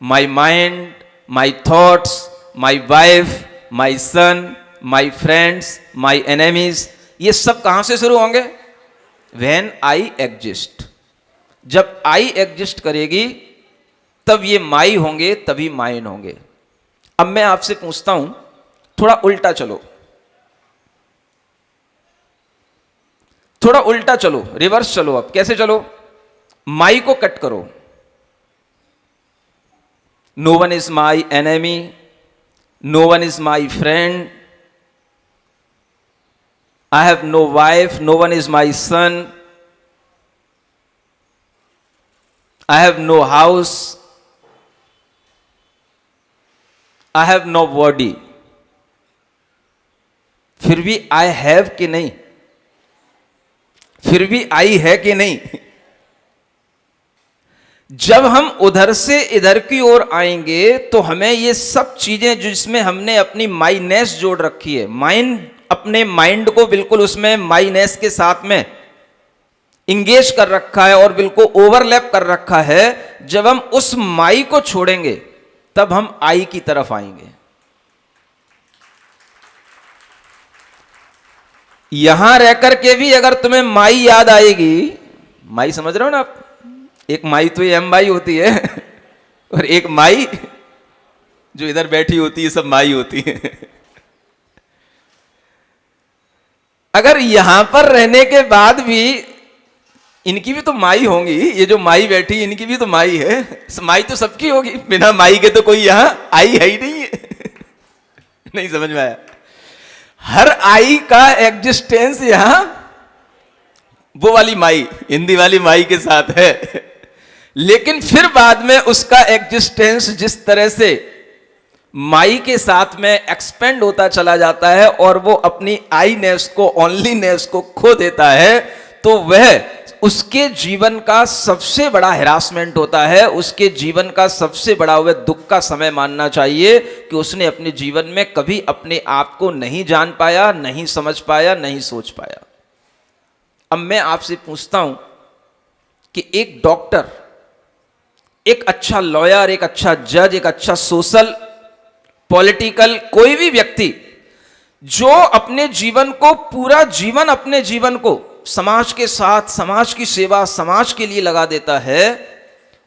A: my mind, my thoughts, my wife, my son, my friends, my enemies, ये सब कहां से शुरू होंगे? When I exist. जब आई एग्जिस्ट करेगी तब ये माई होंगे, तभी माइन होंगे। अब मैं आपसे पूछता हूं, थोड़ा उल्टा चलो, थोड़ा उल्टा चलो, रिवर्स चलो। अब कैसे चलो? माई को कट करो। No one is my enemy, no one is my friend, I have no wife, no one is my son, I have no house, I have no body. फिर भी आई हैव कि नहीं? फिर भी आई है कि नहीं? जब हम उधर से इधर की ओर आएंगे तो हमें ये सब चीजें जिसमें हमने अपनी माइनेस जोड़ रखी है, माइंड, अपने माइंड को बिल्कुल उसमें माइनेस के साथ में इंगेज कर रखा है और बिल्कुल ओवरलैप कर रखा है। जब हम उस माई को छोड़ेंगे तब हम आई की तरफ आएंगे। यहां रहकर के भी अगर तुम्हें माई याद आएगी, माई समझ रहे हो ना आप? एक माई तो ये एम माई होती है और एक माई जो इधर बैठी होती है, सब माई होती है। अगर यहां पर रहने के बाद भी इनकी भी तो माई होंगी, ये जो माई बैठी इनकी भी तो माई है। माई तो सबकी होगी, बिना माई के तो कोई यहां आई है ही नहीं है। नहीं समझ में आया? हर आई का एग्जिस्टेंस यहां वो वाली माई, हिंदी वाली माई के साथ है। लेकिन फिर बाद में उसका एग्जिस्टेंस जिस तरह से माई के साथ में एक्सपेंड होता चला जाता है और वो अपनी आई नेस को, ओनलीनेस को खो देता है, तो वह उसके जीवन का सबसे बड़ा हैरासमेंट होता है। उसके जीवन का सबसे बड़ा वह दुख का समय मानना चाहिए कि उसने अपने जीवन में कभी अपने आप को नहीं जान पाया, नहीं समझ पाया, नहीं सोच पाया। अब मैं आपसे पूछता हूं कि एक डॉक्टर, एक अच्छा लॉयर, एक अच्छा जज, एक अच्छा सोशल, पॉलिटिकल, कोई भी व्यक्ति जो अपने जीवन को, पूरा जीवन, अपने जीवन को समाज के साथ, समाज की सेवा, समाज के लिए लगा देता है,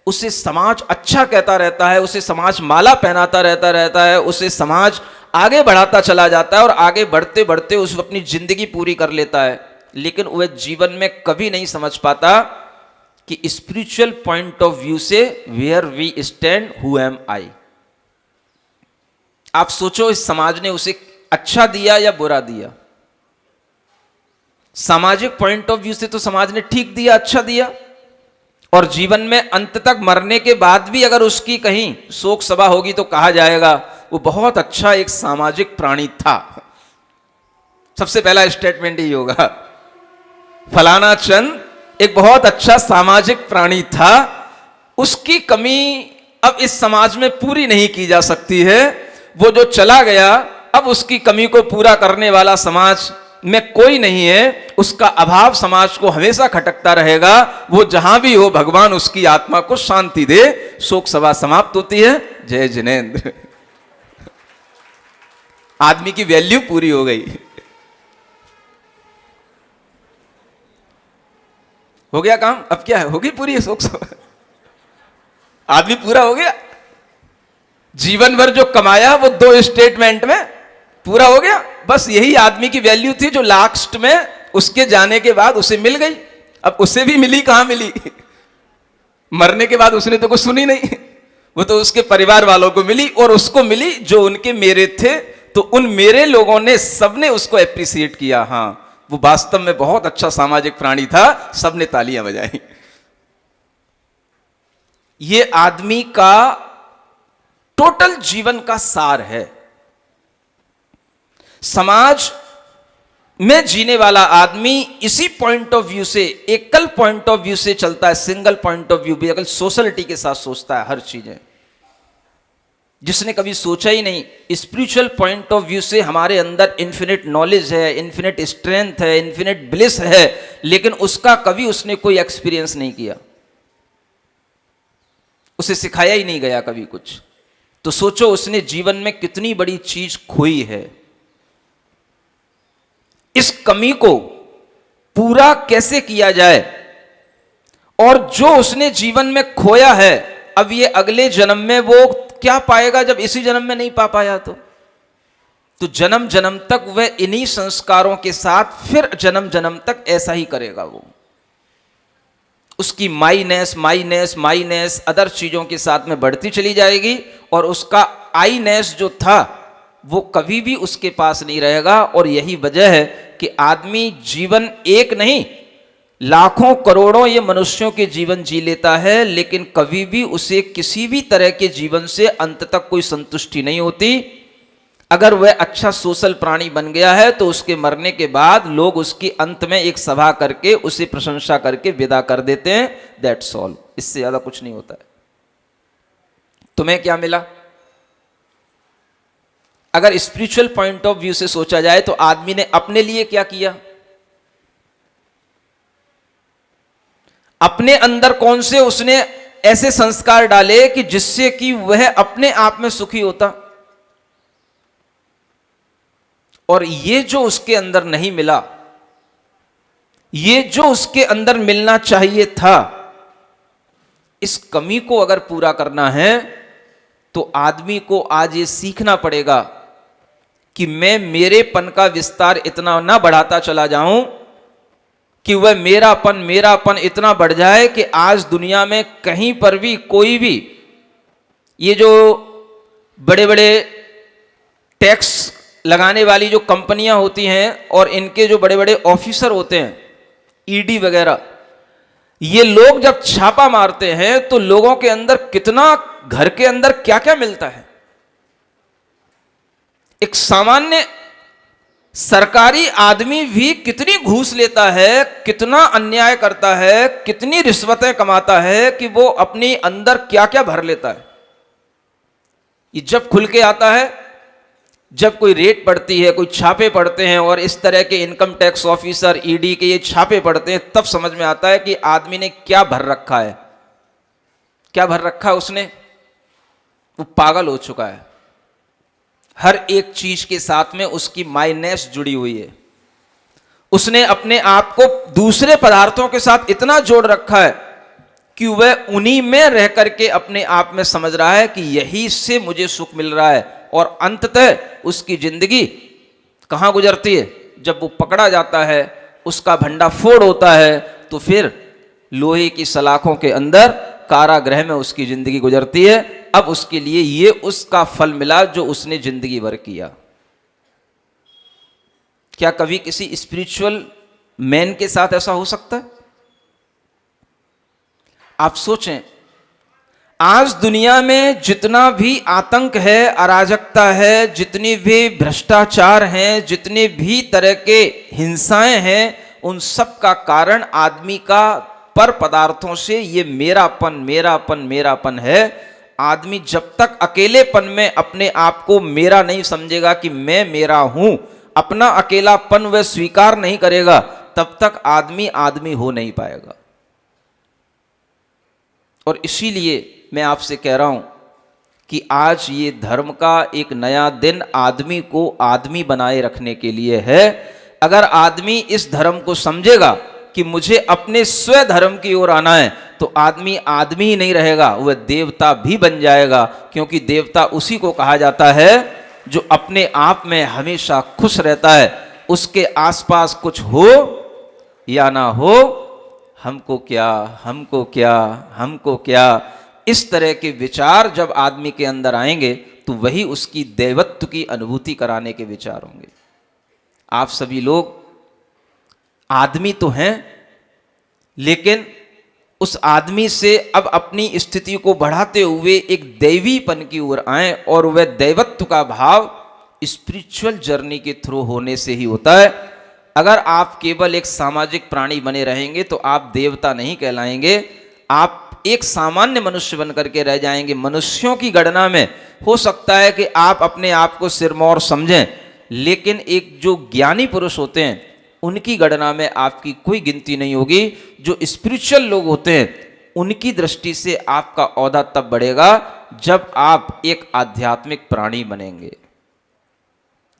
A: उसे समाज अच्छा कहता रहता है, उसे समाज माला पहनाता रहता है, उसे समाज आगे बढ़ाता चला जाता है और आगे बढ़ते बढ़ते उस अपनी जिंदगी पूरी कर लेता है। लेकिन वह जीवन में कभी नहीं समझ पाता कि स्पिरिचुअल पॉइंट ऑफ व्यू से where we stand, who am I. आप सोचो, इस समाज ने उसे अच्छा दिया या बुरा दिया? सामाजिक पॉइंट ऑफ व्यू से तो समाज ने ठीक दिया, अच्छा दिया। और जीवन में अंत तक मरने के बाद भी अगर उसकी कहीं शोक सभा होगी तो कहा जाएगा वो बहुत अच्छा एक सामाजिक प्राणी था। सबसे पहला स्टेटमेंट ही होगा, फलाना चंद एक बहुत अच्छा सामाजिक प्राणी था, उसकी कमी अब इस समाज में पूरी नहीं की जा सकती है। वो जो चला गया, अब उसकी कमी को पूरा करने वाला समाज में कोई नहीं है, उसका अभाव समाज को हमेशा खटकता रहेगा। वो जहां भी हो, भगवान उसकी आत्मा को शांति दे। शोक सभा समाप्त होती है। जय जिनेंद्र। आदमी की वैल्यू पूरी हो गई। हो गया काम। अब क्या है, होगी पूरी है शोक सभा। आदमी पूरा हो गया। जीवन भर जो कमाया वो 2 स्टेटमेंट में पूरा हो गया। बस यही आदमी की वैल्यू थी जो लास्ट में उसके जाने के बाद उसे मिल गई। अब उसे भी मिली, कहां मिली? मरने के बाद उसने तो कुछ सुनी नहीं, वो तो उसके परिवार वालों को मिली, और उसको मिली जो उनके मेरे थे। तो उन मेरे लोगों ने, सबने उसको एप्रिसिएट किया। हां, वो वास्तव में बहुत अच्छा सामाजिक प्राणी था। सबने तालियां बजाई। ये आदमी का टोटल जीवन का सार है।
B: समाज में जीने वाला आदमी इसी पॉइंट ऑफ व्यू से, एकल पॉइंट ऑफ व्यू से चलता है, सिंगल पॉइंट ऑफ व्यू भी, अगर सोशलिटी के साथ सोचता है हर चीजें। जिसने कभी सोचा ही नहीं स्पिरिचुअल पॉइंट ऑफ व्यू से हमारे अंदर इन्फिनिट नॉलेज है, इन्फिनिट स्ट्रेंथ है, इन्फिनिट ब्लिस है, लेकिन उसका कभी उसने कोई एक्सपीरियंस नहीं किया, उसे सिखाया ही नहीं गया कभी कुछ। तो सोचो उसने जीवन में कितनी बड़ी चीज खोई है। इस कमी को पूरा कैसे किया जाए, और जो उसने जीवन में खोया है अब ये अगले जन्म में वो क्या पाएगा जब इसी जन्म में नहीं पा पाया। तो जन्म जन्म तक वह इन्हीं संस्कारों के साथ फिर जन्म जन्म तक ऐसा ही करेगा। वो उसकी माईनेस माईनेस माईनेस अदर चीजों के साथ में बढ़ती चली जाएगी, और उसका आईनेस जो था वो कभी भी उसके पास नहीं रहेगा। और यही वजह है कि आदमी जीवन एक नहीं लाखों करोड़ों ये मनुष्यों के जीवन जी लेता है, लेकिन कभी भी उसे किसी भी तरह के जीवन से अंत तक कोई संतुष्टि नहीं होती। अगर वह अच्छा सोशल प्राणी बन गया है तो उसके मरने के बाद लोग उसकी अंत में एक सभा करके उसे प्रशंसा करके विदा कर देते हैं, दैट्स ऑल, इससे ज्यादा कुछ नहीं होता है। तुम्हें क्या मिला? अगर स्पिरिचुअल पॉइंट ऑफ व्यू से सोचा जाए तो आदमी ने अपने लिए क्या किया, अपने अंदर कौन से उसने ऐसे संस्कार डाले कि जिससे कि वह अपने आप में सुखी होता। और ये जो उसके अंदर नहीं मिला, ये जो उसके अंदर मिलना चाहिए था, इस कमी को अगर पूरा करना है तो आदमी को आज ये सीखना पड़ेगा कि मैं मेरेपन का विस्तार इतना ना बढ़ाता चला जाऊं कि वह मेरापन इतना बढ़ जाए कि आज दुनिया में कहीं पर भी कोई भी ये जो बड़े बड़े टैक्स लगाने वाली जो कंपनियां होती हैं और इनके जो बड़े बड़े ऑफिसर होते हैं, ईडी वगैरह, ये लोग जब छापा मारते हैं तो लोगों के अंदर कितना, घर के अंदर क्या क्या मिलता है। एक सामान्य सरकारी आदमी भी कितनी घूस लेता है, कितना अन्याय करता है, कितनी रिश्वतें कमाता है कि वो अपने अंदर क्या क्या भर लेता है। ये जब खुल के आता है, जब कोई रेट पड़ती है, कोई छापे पड़ते हैं और इस तरह के इनकम टैक्स ऑफिसर, ईडी के ये छापे पड़ते हैं, तब समझ में आता है कि आदमी ने क्या भर रखा है। क्या भर रखा है उसने? वो पागल हो चुका है। हर एक चीज के साथ में उसकी माइनेस जुड़ी हुई है। उसने अपने आप को दूसरे पदार्थों के साथ इतना जोड़ रखा है कि वह उन्हीं में रह करके अपने आप में समझ रहा है कि यही से मुझे सुख मिल रहा है। और अंततः उसकी जिंदगी कहां गुजरती है? जब वो पकड़ा जाता है, उसका भंडाफोड़ होता है, तो फिर लोहे की सलाखों के अंदर कारागृह में उसकी जिंदगी गुजरती है। अब उसके लिए ये उसका फल मिला जो उसने जिंदगी भर किया। क्या कभी किसी स्पिरिचुअल मैन के साथ ऐसा हो सकता है? आप सोचें, आज दुनिया में जितना भी आतंक है, अराजकता है, जितनी भी भ्रष्टाचार हैं, जितने भी तरह के हिंसाएं हैं, उन सब का कारण आदमी का पर पदार्थों से ये मेरापन मेरापन मेरापन है। आदमी जब तक अकेलेपन में अपने आप को मेरा नहीं समझेगा कि मैं मेरा हूं, अपना अकेलापन वह स्वीकार नहीं करेगा, तब तक आदमी आदमी हो नहीं पाएगा। और इसीलिए मैं आपसे कह रहा हूं कि आज ये धर्म का एक नया दिन आदमी को आदमी बनाए रखने के लिए है। अगर आदमी इस धर्म को समझेगा कि मुझे अपने स्व धर्म की ओर आना है, तो आदमी आदमी ही नहीं रहेगा, वह देवता भी बन जाएगा। क्योंकि देवता उसी को कहा जाता है जो अपने आप में हमेशा खुश रहता है। उसके आसपास कुछ हो या ना हो, हमको क्या, हमको क्या, हमको क्या, इस तरह के विचार जब आदमी के अंदर आएंगे तो वही उसकी देवत्व की अनुभूति कराने के विचार होंगे। आप सभी लोग आदमी तो हैं, लेकिन उस आदमी से अब अपनी स्थिति को बढ़ाते हुए एक दैवीपन की ओर आए और वह दैवत्व का भाव स्पिरिचुअल जर्नी के थ्रू होने से ही होता है। अगर आप केवल एक सामाजिक प्राणी बने रहेंगे तो आप देवता नहीं कहलाएंगे, आप एक सामान्य मनुष्य बन करके रह जाएंगे। मनुष्यों की गणना में हो सकता है कि आप अपने आप को सिरमौर समझें, लेकिन एक जो ज्ञानी पुरुष होते हैं उनकी गणना में आपकी कोई गिनती नहीं होगी। जो स्पिरिचुअल लोग होते हैं उनकी दृष्टि से आपका औहदा तब बढ़ेगा जब आप एक आध्यात्मिक प्राणी बनेंगे।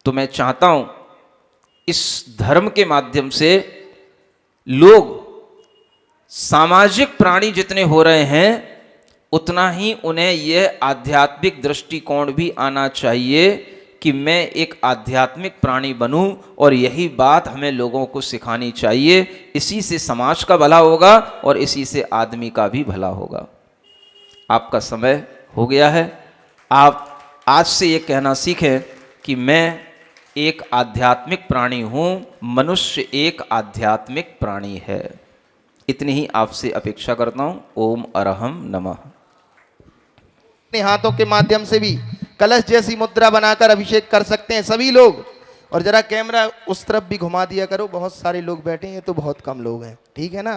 B: तो मैं चाहता हूं इस धर्म के माध्यम से लोग सामाजिक प्राणी जितने हो रहे हैं उतना ही उन्हें यह आध्यात्मिक दृष्टिकोण भी आना चाहिए कि मैं एक आध्यात्मिक प्राणी बनूं, और यही बात हमें लोगों को सिखानी चाहिए। इसी से समाज का भला होगा और इसी से आदमी का भी भला होगा। आपका समय हो गया है। आप आज से ये कहना सीखें कि मैं एक आध्यात्मिक प्राणी हूं, मनुष्य एक आध्यात्मिक प्राणी है। इतनी ही आपसे अपेक्षा करता हूं। ओम अरहम नमः।
C: अपने हाथों के माध्यम से भी कलश जैसी मुद्रा बनाकर अभिषेक कर सकते हैं सभी लोग। और जरा कैमरा उस तरफ भी घुमा दिया करो, बहुत सारे लोग बैठे हैं तो बहुत कम लोग हैं, ठीक है ना।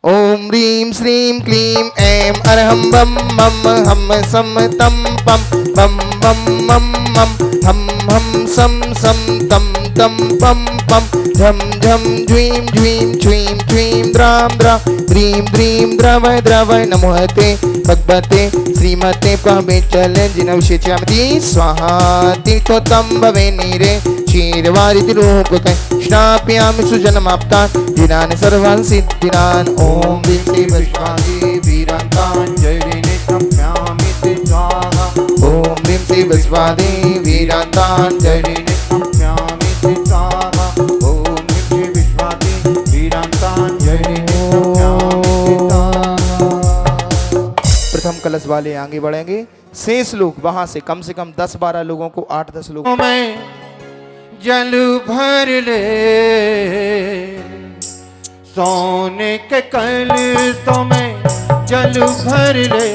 C: ओम ह्रीं श्रीं क्लीं ऐं अरहं बम मम हम सम तम पम बम बम मम मम हम हम सम सम तम तम पम पम झम झम ज्वीं ज्वीं छ्वीं छ्वीं द्रां द्रा द्रीं द्रीं द्रवय द्रवय नमोहते भगवते श्रीमते प्रभेचलंजिनविशेषामति स्वाहा तीर्थोत्तम भवे नीरे क्षीरवारिति रूपकै स्नापयामि सुजनमाप्तान् दिनानि सर्वान् सिद्धिनान्। ओम ह्रीं वैष्णवी वीरान्ताञ्जलिने नम्यामि ते स्वाहा। ओम ह्रीं वैष्णवी वीरान्ताञ्जलिने नम्यामि ते स्वाहा। ओम ह्रीं वैष्णवी वीरान्ताञ्जलिने नम्यामि ते स्वाहा। प्रथम कलश वाले आगे बढ़ेंगे, शेष लोग वहां से कम 10-12 लोगों को 8-10 लोग
D: मैं जल भर ले सोने के कलशों में जल भर ले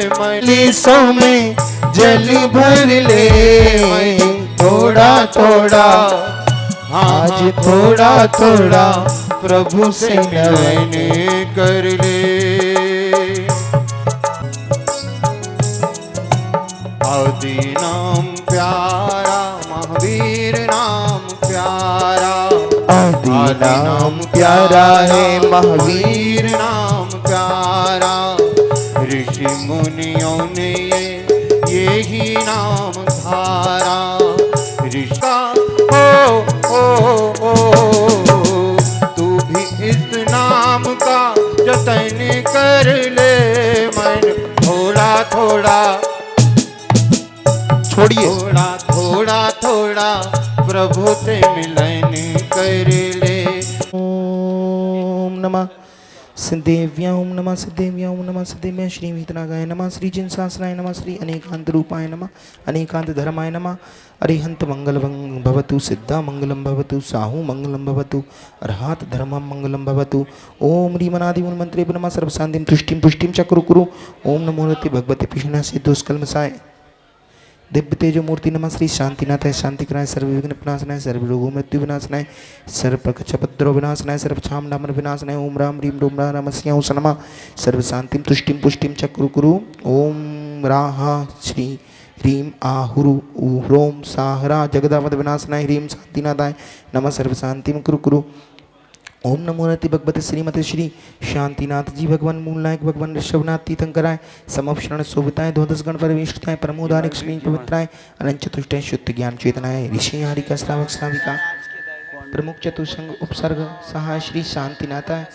C: कलशों में जल भर ले थोड़ा थोड़ा आज थोड़ा थोड़ा
D: प्रभु से मिलन कर ले। आदि नाम प्यारा महावीर नाम प्यारा,
C: आदि नाम प्यारा है महावीर
D: नाम प्यारा। ऋषि मुनियों ने यही नाम धारा। ऋषा ओ तू भी इस नाम का जतन कर ले मन थोड़ा थोड़ा
C: छोड़िए
D: थोड़ा थोड़ा थोड़ा प्रभु से मिलन कर ले।
C: ओम नमः सिद्धेव्यां ओम नमः सिद्धेव्यां ओम नमः सिद्धेव्यां श्री वीतरागाय नमः श्री जिन सहस्राय नमः श्री अनेकांत रूपाय नमः अनेकांत धर्माय नमः। अरिहंत मंगलं भवतु सिद्धा मंगलम भवतु साहू मंगलम भवतु अर्हात धर्मं मंगलम भवतु। ओम ह्रीमनादिमूल मंत्रे नमः सर्वशांतिं तुष्टिं पुष्टिं चक्रु कुरु। ओम नमो भगवते पिशुनासे दुष्कल्मसाय दिव्य तेजो मूर्ति नमः श्री शांतिनाथाय शांतिकराय सर्व विघ्न विनाशनाय सर्व रोगो मृत्यु विनाशनाय सर्व प्रकचपद्रो विनाशनाय सर्व छाम डामर विनाशनाय। ओम राम ह्रीं रोम रामस्यां नमः सर्व शांतिं तुष्टिं पुष्टिं चक्रु कुरु। ओम राहा श्री ह्रीं आहुरु ह्रोम साहरा जगदावद विनाशनाय ह्रीं शांतिनाथाय नमः सर्व शांतिं कुरु कुरु। ओम नमो नमः भगवते श्रीमते श्री शांतिनाथ जी भगवान मूलनायक भगवान ऋषभनाथ तीर्थंकराय समक्षरण शोभिताय द्वादश गण परिविष्टाय परमोदारिक श्री पवित्राय अनंत चतुष्टय शुद्ध ज्ञान चेतनाय ऋषि हारिका श्रावक श्राविका प्रमुख चतुसंग उपसर्ग सहाय श्री शांतिनाथाय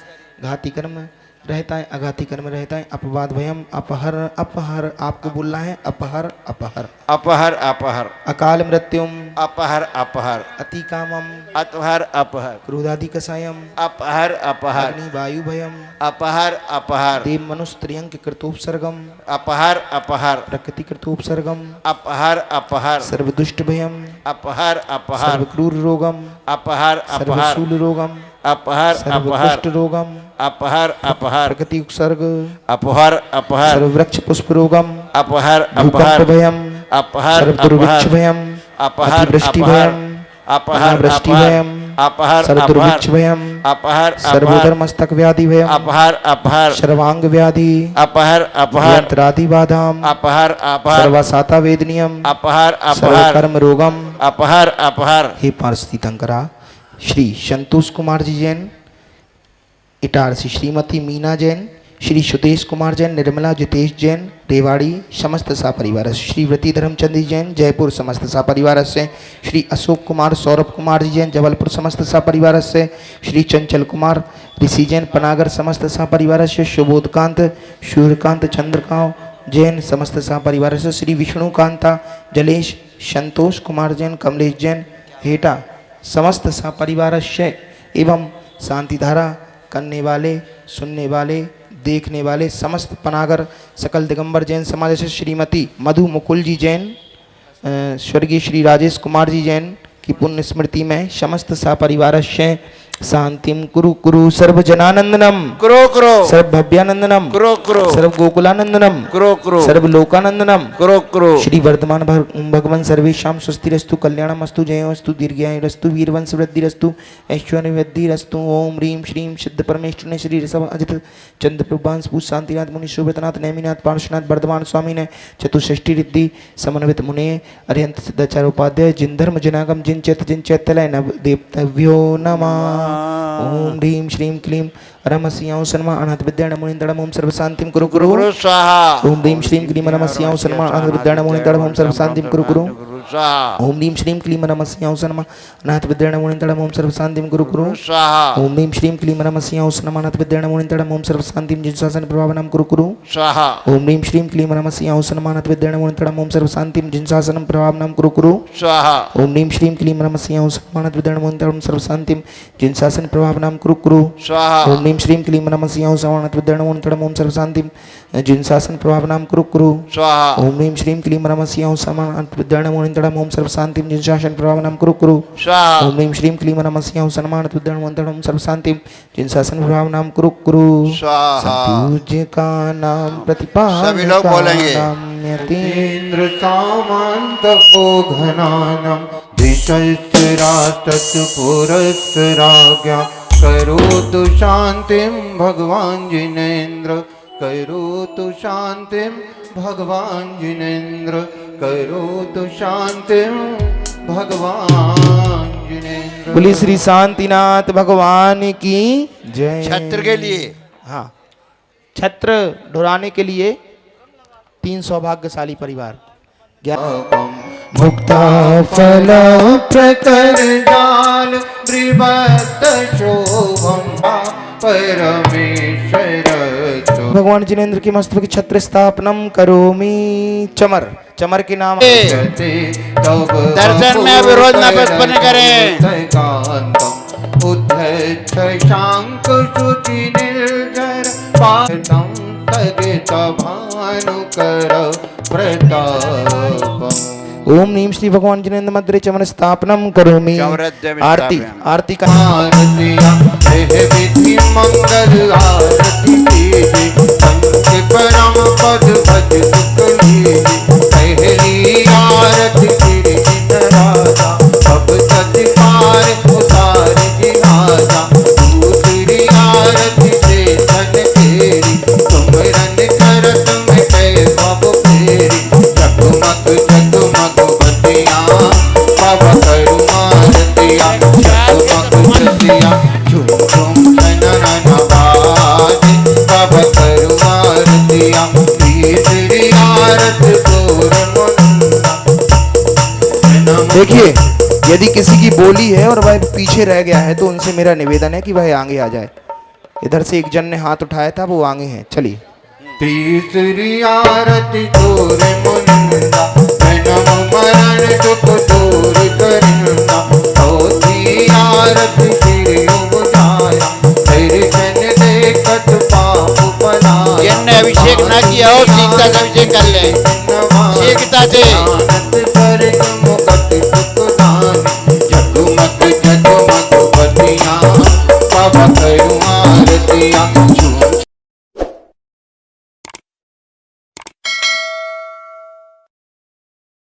C: घाती कर्म रहता है अघाती कर्म रहता है अपवाद भयम अपहर अपहर आपको बोलना है अपहर अपहर
D: अपहर अपहर
C: अकाल मृत्युम
D: अपहर अपहर
C: अति कामम
D: अपहर अपहर
C: क्रोधादि कसायम
D: अपहर अपहर
C: अग्नि वायु भयम
D: अपहर अपहर
C: देव मनुस्त्रियंक कृतोपसर्गम
D: अपहर अपहर
C: प्रकृति कृतोपसर्गम
D: अपहर अपहर
C: सर्वदुष्ट भयम
D: अपहर अपहर
C: सर्वक्रूर रोगम
D: अपहर अपहर
C: सर्वशूल रोगम
D: अपहर अपहर
C: सर्वकुष्ठ रोगम
D: अपहर अपहर
C: प्रकृति उपसर्ग
D: अपहर अपहर
C: सर्ववृक्ष पुष्प रोगम
D: अपहर
C: भूकंप
D: अपहर
C: भयम
D: अपहर
C: सर्वदुर्भिक्ष
D: अपहर
C: भयम
D: अपहर
C: अतिवृष्टिभयम्
D: अपहर
C: अनावृष्टिभयम्
D: अपहर
C: सर्वदुर्भिक्षभयम्
D: अपहर
C: सर्वोदरमस्तकव्याधिभयम्
D: अपहर अपहर
C: सर्वांगव्याधि
D: अपहर अपहर
C: यंत्रादिबाधाम्
D: अपहर अपहर
C: सर्वासातावेदनीयम्
D: अपहर अपहर
C: सर्वकर्म रोगम।
D: अपहर अपहर।
C: हे पार्ष तीर्थंकरा श्री संतोष कुमार जी जैन, इटारसी श्रीमती मीना जैन, श्री सुदेश कुमार जैन, निर्मला जितेश जैन, रेवाड़ी समस्त सा परिवार, श्री व्रती धर्मचंद जी जैन, जयपुर समस्त सा परिवार से, श्री अशोक कुमार सौरभ कुमार जी जैन, जबलपुर समस्त सा परिवार से, श्री चंचल कुमार ऋषि जैन, पनागर समस्त सा परिवार से, सुबोधकांत सूर्यकांत चंद्रकांव जैन समस्त सा परिवार से, श्री विष्णुकांता जलेश संतोष कुमार जैन, कमलेश जैन हेटा समस्त सा परिवार से एवं शांतिधारा करने वाले, सुनने वाले, देखने वाले समस्त पनागर सकल दिगंबर जैन समाज से, श्रीमती मधु मुकुल जी जैन, स्वर्गीय श्री राजेश कुमार जी जैन की पुण्य स्मृति में समस्त सा परिवार से शांतिम कुरु कुरु सर्व जनानंदनम
D: कुरो कुरो
C: सर्व भव्यानंदनम
D: कुरो कुरो
C: सर्व गोकुलानंदनम
D: कुरो कुरो
C: सर्व लोकानंदनम
D: कुरो कुरो।
C: श्री वर्धमान भगवान सर्वेशाम स्वस्तिरस्तु कल्याणमस्तु जयोस्तु दीर्घायुरस्तु वीरवंश वृद्धिरस्तु ऐश्वर्य वृद्धिरस्तु। ओम ह्रीं श्रीं सिद्ध परमेश्वर ने श्री ऋषभ अजित चंद्र प्रभांश पूज शांतिनाथ मुनि शोभतनाथ नेमिनाथ पार्श्वनाथ वर्धमान स्वामी ने चतुष्षष्टि रिद्धि समन्वित मुने अरिहंत सिद्धाचार्य उपाध्याय जिन धर्म जनागम जिन चैतलय नव देवतव्यो नमः। ओम ह्रीं श्रीं क्लीं रमस्यां सन्मा अनाथ विद्याण मुनिंदड़म ओम सर्व शांतिम कुरु कुरु
D: कुरु स्वाहा।
C: ओम ह्रीं श्रीं क्लीं रमस्यां सन्मा अनाथ विद्याण मुनिंदड़म ओम सर्व शांतिम कुरु कुरु
D: स्वाहा।
C: ओम ह्रीं श्रीं क्लीं नमस्यां सन्मा अनाथ विद्याण मुनिंदड़म ओम सर्व शांतिम कुरु कुरु
D: स्वाहा
C: ओम ह्रीं श्रीं क्लीं नमस्यां सन्मा अनाथ विद्याण मुनिंदड़म ओम सर्व शांतिम जिन शासन प्रभावनम कुरु कुरु
D: स्वाहा
C: ओम ह्रीं श्रीं क्लीं नमस्यां सन्मा अनाथ विद्याण मुनिंदड़म ओम सर्व शांतिम जिन शासन प्रभावनम कुरु कुरु
D: स्वाहा
C: ओम ह्रीं श्रीं क्लीं नमस्यां सन्मा अनाथ विद्याण मुनिंदड़म सर्व शांतिम जिन शासन प्रभावनम कुरु कुरु
D: स्वाहा
C: ओम ह्रीं श्रीं क्लीं नमस्यां सन्मा अनाथ विद्याण मुनिंदड़म ओम सर्व शांतिम जिन शासन प्रभावनम कुरु कुरु
D: स्वाहा
C: ओम ह्रीं श्रीं क्लीं नमस्यां सन्मा अनाथ विद्याण मुनिंदड़म ओम सर्व शांतिम जिन शासन प्रभावनम कुरु कुरु
D: स्वाहा
C: ओम ह्रीं श्रीं क्लीं नमस्यां सन्मा अनाथ विद्याण मुनिंदड़म सर्व शांतिम जिन शासन प्रभावनम कुरु कुरु
D: स्वाहा।
C: पूज्य का नाम प्रतिपाल
D: सभी लोग बोलेंगे।
C: इंद्र
D: सामंत घनानम दिशस्त्रास्तस्य पुरस्सराज्ञा करोतु शांतिं भगवान जिनेन्द्र करोतु शांतिं भगवान जिनेन्द्र करोतु शांतिं भगवान जिनेन्द्र।
C: बोली श्री शांतिनाथ भगवान की जय।
D: छत्र के लिए
C: हाँ, छत्र ढुराने के लिए 3 सौभाग्यशाली परिवार
D: मुक्ता फल प्रकर जाल ब्रिवत शोभम परमेश्वर तो
C: भगवान जिनेन्द्र की मस्तक छत्र स्थापनम करोमि। चमर चमर के नाम
D: दर्शन में विरोध न उत्पन्न करें। शांक शुचि निर्जर पादम तगित भानुकर प्रताप।
C: ओम नीम श्री भगवान जिनेन्द्र मद्रे चमन स्थापनम करोमि। आरती आरती का
D: विधि मंगल आरती कीजिए संत परम पद भज सुख लीजिए। पहली आरती श्री राजा अब सतपार उतार जिहाजा। दूसरी आरती से धन तेरी सुमरन करत में कह भव फेरी। जगमग जगमग बतिया बाबा करुणा रतिया जगमग रतिया झुम झुम छनन बाज बाबा करुणा रतिया। तीसरी आरत तोरण
C: देखिए, यदि किसी की बोली है और वह पीछे रह गया है तो उनसे मेरा निवेदन है कि वह आगे आ जाए। इधर से एक जन ने हाथ उठाया था, वो आगे हैं। चलिए।
D: तीसरी आरती तोरे मुनिंदा जन्म मरण दुख दूर करिंदा। चौथी आरती श्री बुझाया दर्शन देखत पाप बनाया।
E: जिनने अभिषेक ना किया हो शीघ्रता से अभिषेक कर ले, शीघ्रता से।